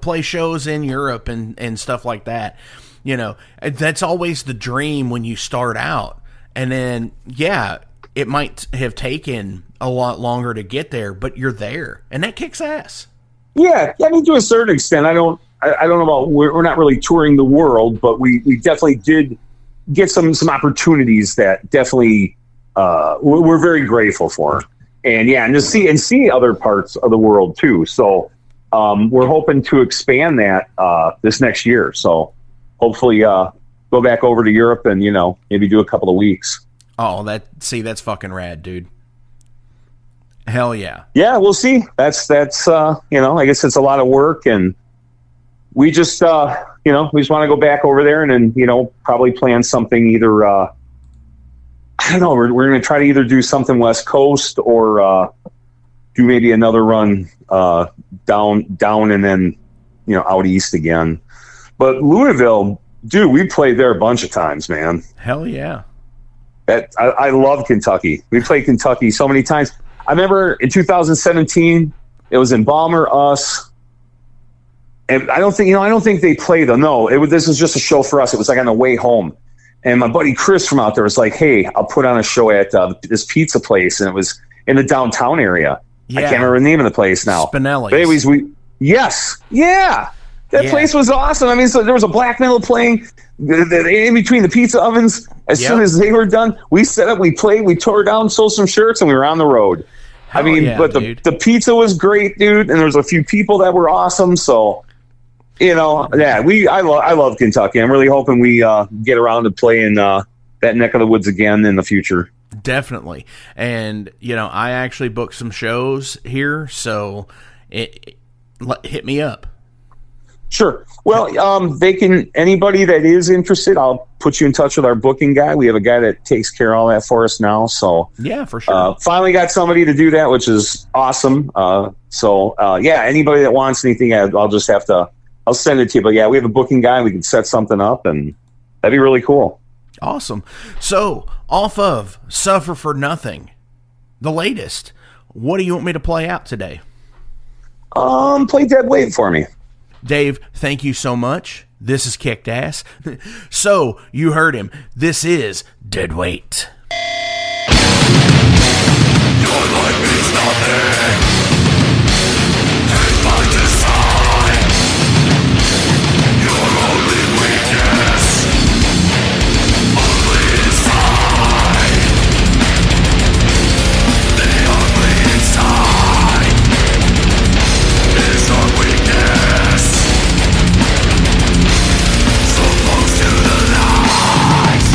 A: play shows in Europe and stuff like that. That's always the dream when you start out. And then, yeah, it might have taken a lot longer to get there, but you're there, and that kicks ass.
F: Yeah, I mean, to a certain extent, I don't know about, we're not really touring the world, but we definitely did get some opportunities that definitely we're very grateful for, and yeah, and to see other parts of the world too. So we're hoping to expand that this next year. So hopefully go back over to Europe and maybe do a couple of weeks.
A: Oh, that's fucking rad, dude. Hell yeah.
F: Yeah, we'll see. That's you know, I guess it's a lot of work, and we just you know, we just want to go back over there and then, you know, probably plan something either I don't know, we're going to try to either do something West Coast or do maybe another run down and then, you know, out east again. But Louisville, dude, we played there a bunch of times, man.
A: Hell yeah.
F: I love Kentucky. We played Kentucky so many times. I remember in 2017, it was in Balmer, us, and I don't think they played them. No, this was just a show for us. It was like on the way home, and my buddy Chris from out there was like, "Hey, I'll put on a show at this pizza place," and it was in the downtown area.
A: Yeah.
F: I can't remember the name of the place now.
A: Spinelli's.
F: But anyways, that place was awesome. I mean, so there was a black metal playing in between the pizza ovens. As soon as they were done, we set up, we played, we tore down, sold some shirts, and we were on the road.
A: Hell
F: I mean,
A: yeah,
F: but the pizza was great, dude, and there was a few people that were awesome. So, you know, yeah, I love Kentucky. I'm really hoping we get around to playing that neck of the woods again in the future.
A: Definitely. And, you know, I actually booked some shows here, so hit me up.
F: Sure. Well, they can, anybody that is interested, I'll put you in touch with our booking guy. We have a guy that takes care of all that for us now. So
A: yeah, for sure.
F: Finally got somebody to do that, which is awesome. Yeah, anybody that wants anything, I'll send it to you. But yeah, we have a booking guy. We can set something up, and that'd be really cool.
A: Awesome. So off of Suffer for Nothing, the latest, what do you want me to play out today?
F: Play Dead Weight for me.
A: Dave, thank you so much. This is Kicked Ass. So, you heard him. This is Dead Weight.
G: Your life means nothing. It's by design. Your only weakness. Only inside. The only inside is your weakness. So close to the light.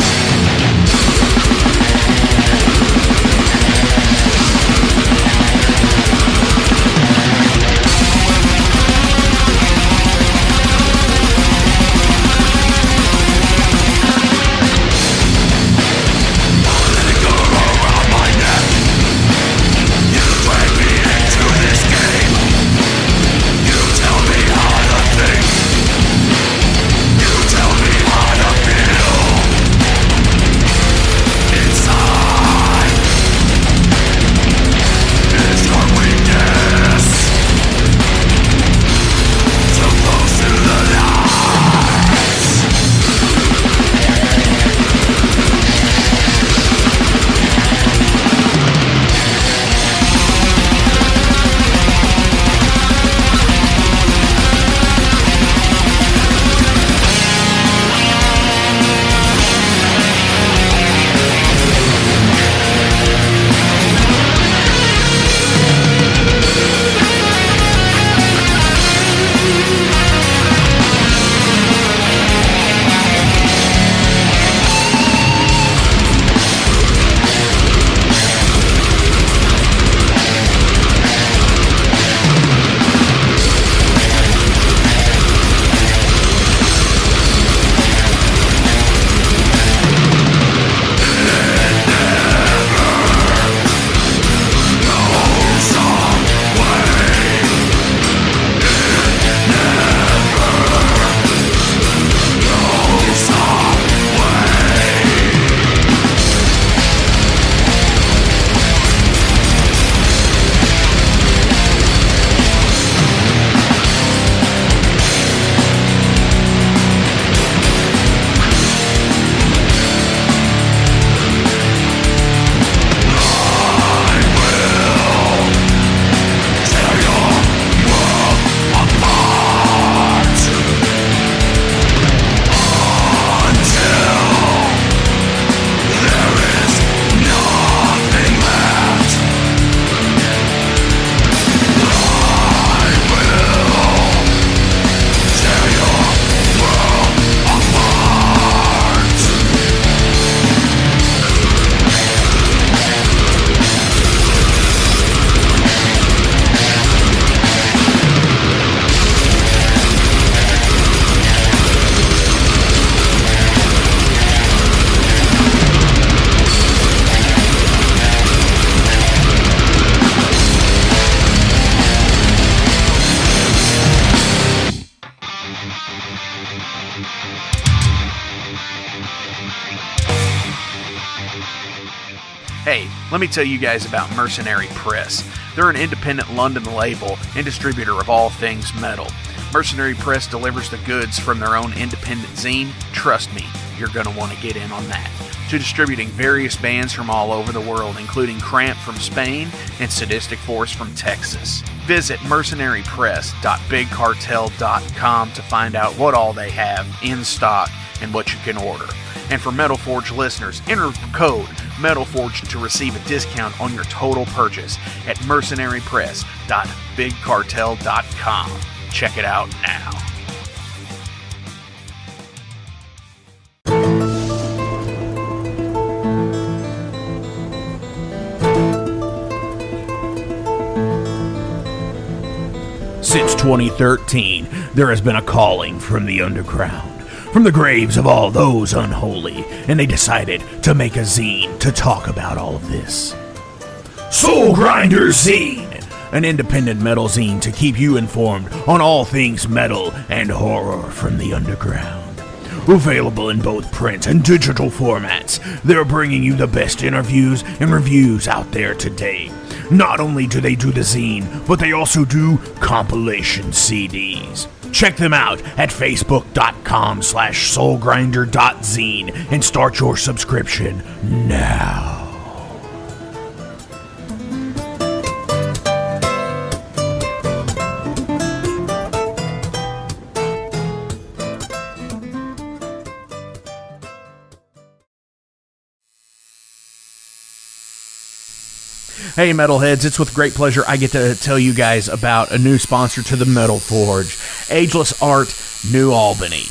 A: Hey, let me tell you guys about Mercenary Press. They're an independent London label and distributor of all things metal. Mercenary Press delivers the goods from their own independent zine. Trust me, you're going to want to get in on that. To distributing various bands from all over the world, including Cramp from Spain and Sadistic Force from Texas. Visit mercenarypress.bigcartel.com to find out what all they have in stock and what you can order. And for Metal Forge listeners, enter code METALFORGE to receive a discount on your total purchase at mercenarypress.bigcartel.com. Check it out now. Since 2013, there has been a calling from the underground, from the graves of all those unholy, and they decided to make a zine to talk about all of this. Soulgrinder Zine, an independent metal zine to keep you informed on all things metal and horror from the underground. Available in both print and digital formats, they're bringing you the best interviews and reviews out there today. Not only do they do the zine, but they also do compilation CDs. Check them out at facebook.com/soulgrinder.zine and start your subscription now. Hey Metalheads, it's with great pleasure I get to tell you guys about a new sponsor to the Metal Forge, Ageless Art, New Albany.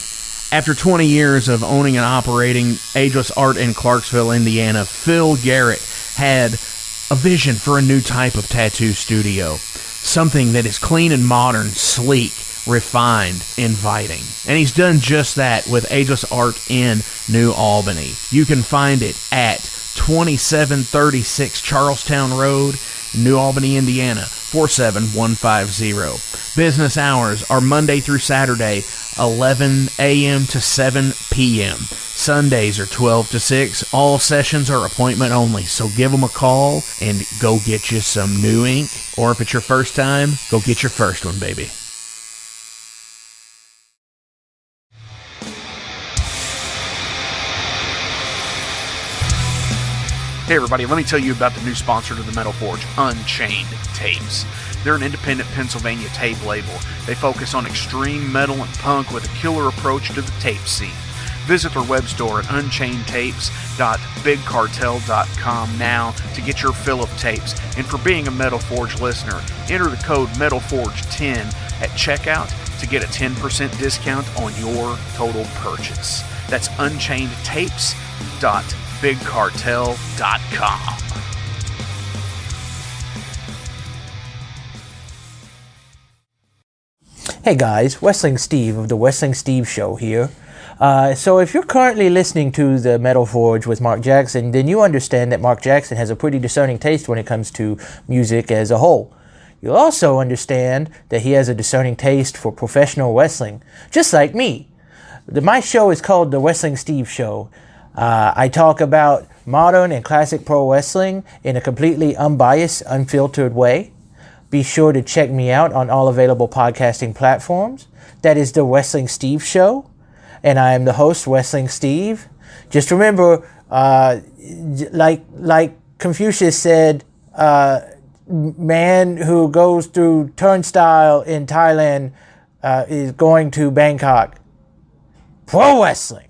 A: After 20 years of owning and operating Ageless Art in Clarksville, Indiana, Phil Garrett had a vision for a new type of tattoo studio. Something that is clean and modern, sleek, refined, inviting. And he's done just that with Ageless Art in New Albany. You can find it at 2736 Charlestown Road, New Albany, Indiana, 47150. Business hours are Monday through Saturday, 11 a.m. to 7 p.m. Sundays are 12 to 6. All sessions are appointment only, so give them a call and go get you some new ink. Or if it's your first time, go get your first one, baby. Hey everybody, let me tell you about the new sponsor to the Metal Forge, Unchained Tapes. They're an independent Pennsylvania tape label. They focus on extreme metal and punk with a killer approach to the tape scene. Visit their web store at unchainedtapes.bigcartel.com now to get your fill of tapes. And for being a Metal Forge listener, enter the code METALFORGE10 at checkout to get a 10% discount on your total purchase. That's unchainedtapes.bigcartel.com.
H: Hey guys, Wrestling Steve of the Wrestling Steve Show here. So if you're currently listening to the Metal Forge with Mark Jackson, then you understand that Mark Jackson has a pretty discerning taste when it comes to music as a whole. You'll also understand that he has a discerning taste for professional wrestling, just like me. My show is called the Wrestling Steve Show. I talk about modern and classic pro wrestling in a completely unbiased, unfiltered way. Be sure to check me out on all available podcasting platforms. That is the Wrestling Steve Show. And I am the host, Wrestling Steve. Just remember, like Confucius said, man who goes through turnstile in Thailand is going to Bangkok. Pro wrestling.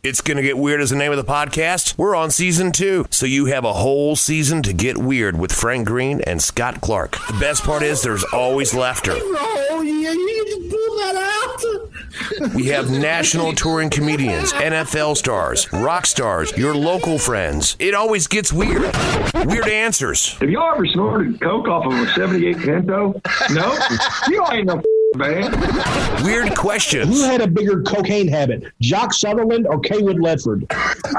I: It's Gonna Get Weird is the name of the podcast. We're on season 2, so you have a whole season to get weird with Frank Green and Scott Clark. The best part is there's always laughter.
J: Oh, yeah, you just pull that out.
I: We have national touring comedians, NFL stars, rock stars, your local friends. It always gets weird. Weird answers.
K: Have y'all ever snorted coke off of a 78 Pinto? No? You ain't no
J: man.
I: Weird questions.
J: Who had a bigger cocaine habit, Jock Sutherland or Kaywood Ledford?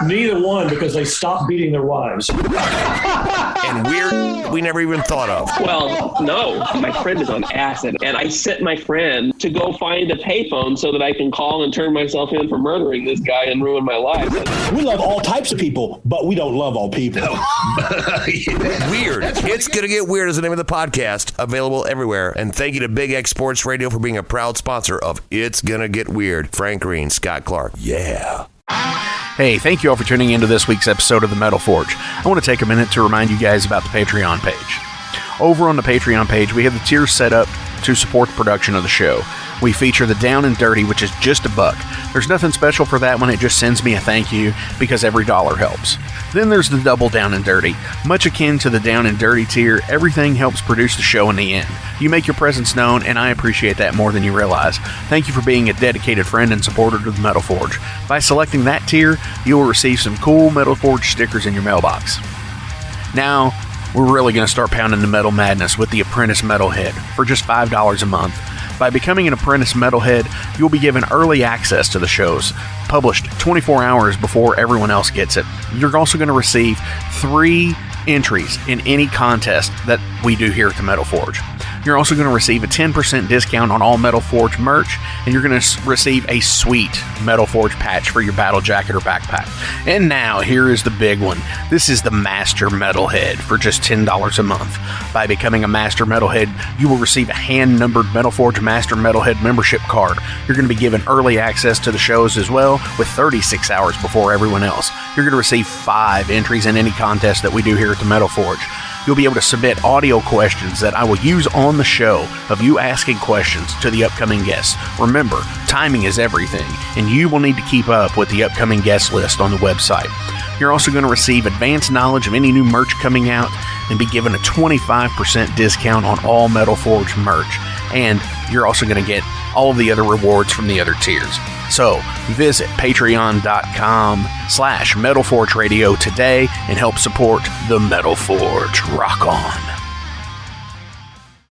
K: Neither one, because they stopped beating their wives.
I: And weird we never even thought of.
L: Well, no, my friend is on acid, and I sent my friend to go find a payphone so that I can call and turn myself in for murdering this guy and ruin my life.
J: We love all types of people, but we don't love all people.
I: Weird. It's Gonna Get Weird is the name of the podcast, available everywhere. And thank you to Big X Sports Radio for being a proud sponsor of It's Gonna Get Weird. Frank Green, Scott Clark. Yeah.
A: Hey, thank you all for tuning into this week's episode of The Metal Forge. I want to take a minute to remind you guys about the Patreon page. Over on the Patreon page, we have the tiers set up to support the production of the show. We feature the Down and Dirty, which is just $1. There's nothing special for that one, it just sends me a thank you because every dollar helps. Then there's the Double Down and Dirty. Much akin to the Down and Dirty tier, everything helps produce the show in the end. You make your presence known, and I appreciate that more than you realize. Thank you for being a dedicated friend and supporter to the Metal Forge. By selecting that tier, you will receive some cool Metal Forge stickers in your mailbox. Now, we're really going to start pounding the metal madness with the Apprentice Metalhead for just $5 a month. By becoming an Apprentice Metalhead, you'll be given early access to the shows, published 24 hours before everyone else gets it. You're also going to receive 3 entries in any contest that we do here at the Metal Forge. You're also going to receive a 10% discount on all Metal Forge merch, and you're going to receive a sweet Metal Forge patch for your battle jacket or backpack. And now, here is the big one. This is the Master Metalhead for just $10 a month. By becoming a Master Metalhead, you will receive a hand-numbered Metal Forge Master Metalhead membership card. You're going to be given early access to the shows as well, with 36 hours before everyone else. You're going to receive 5 entries in any contest that we do here at the Metal Forge. You'll be able to submit audio questions that I will use on the show of you asking questions to the upcoming guests. Remember, timing is everything, and you will need to keep up with the upcoming guest list on the website. You're also going to receive advanced knowledge of any new merch coming out and be given a 25% discount on all Metal Forge merch. And you're also going to get all of the other rewards from the other tiers. So visit patreon.com/Metal Forge Radio today and help support the Metal Forge. Rock on.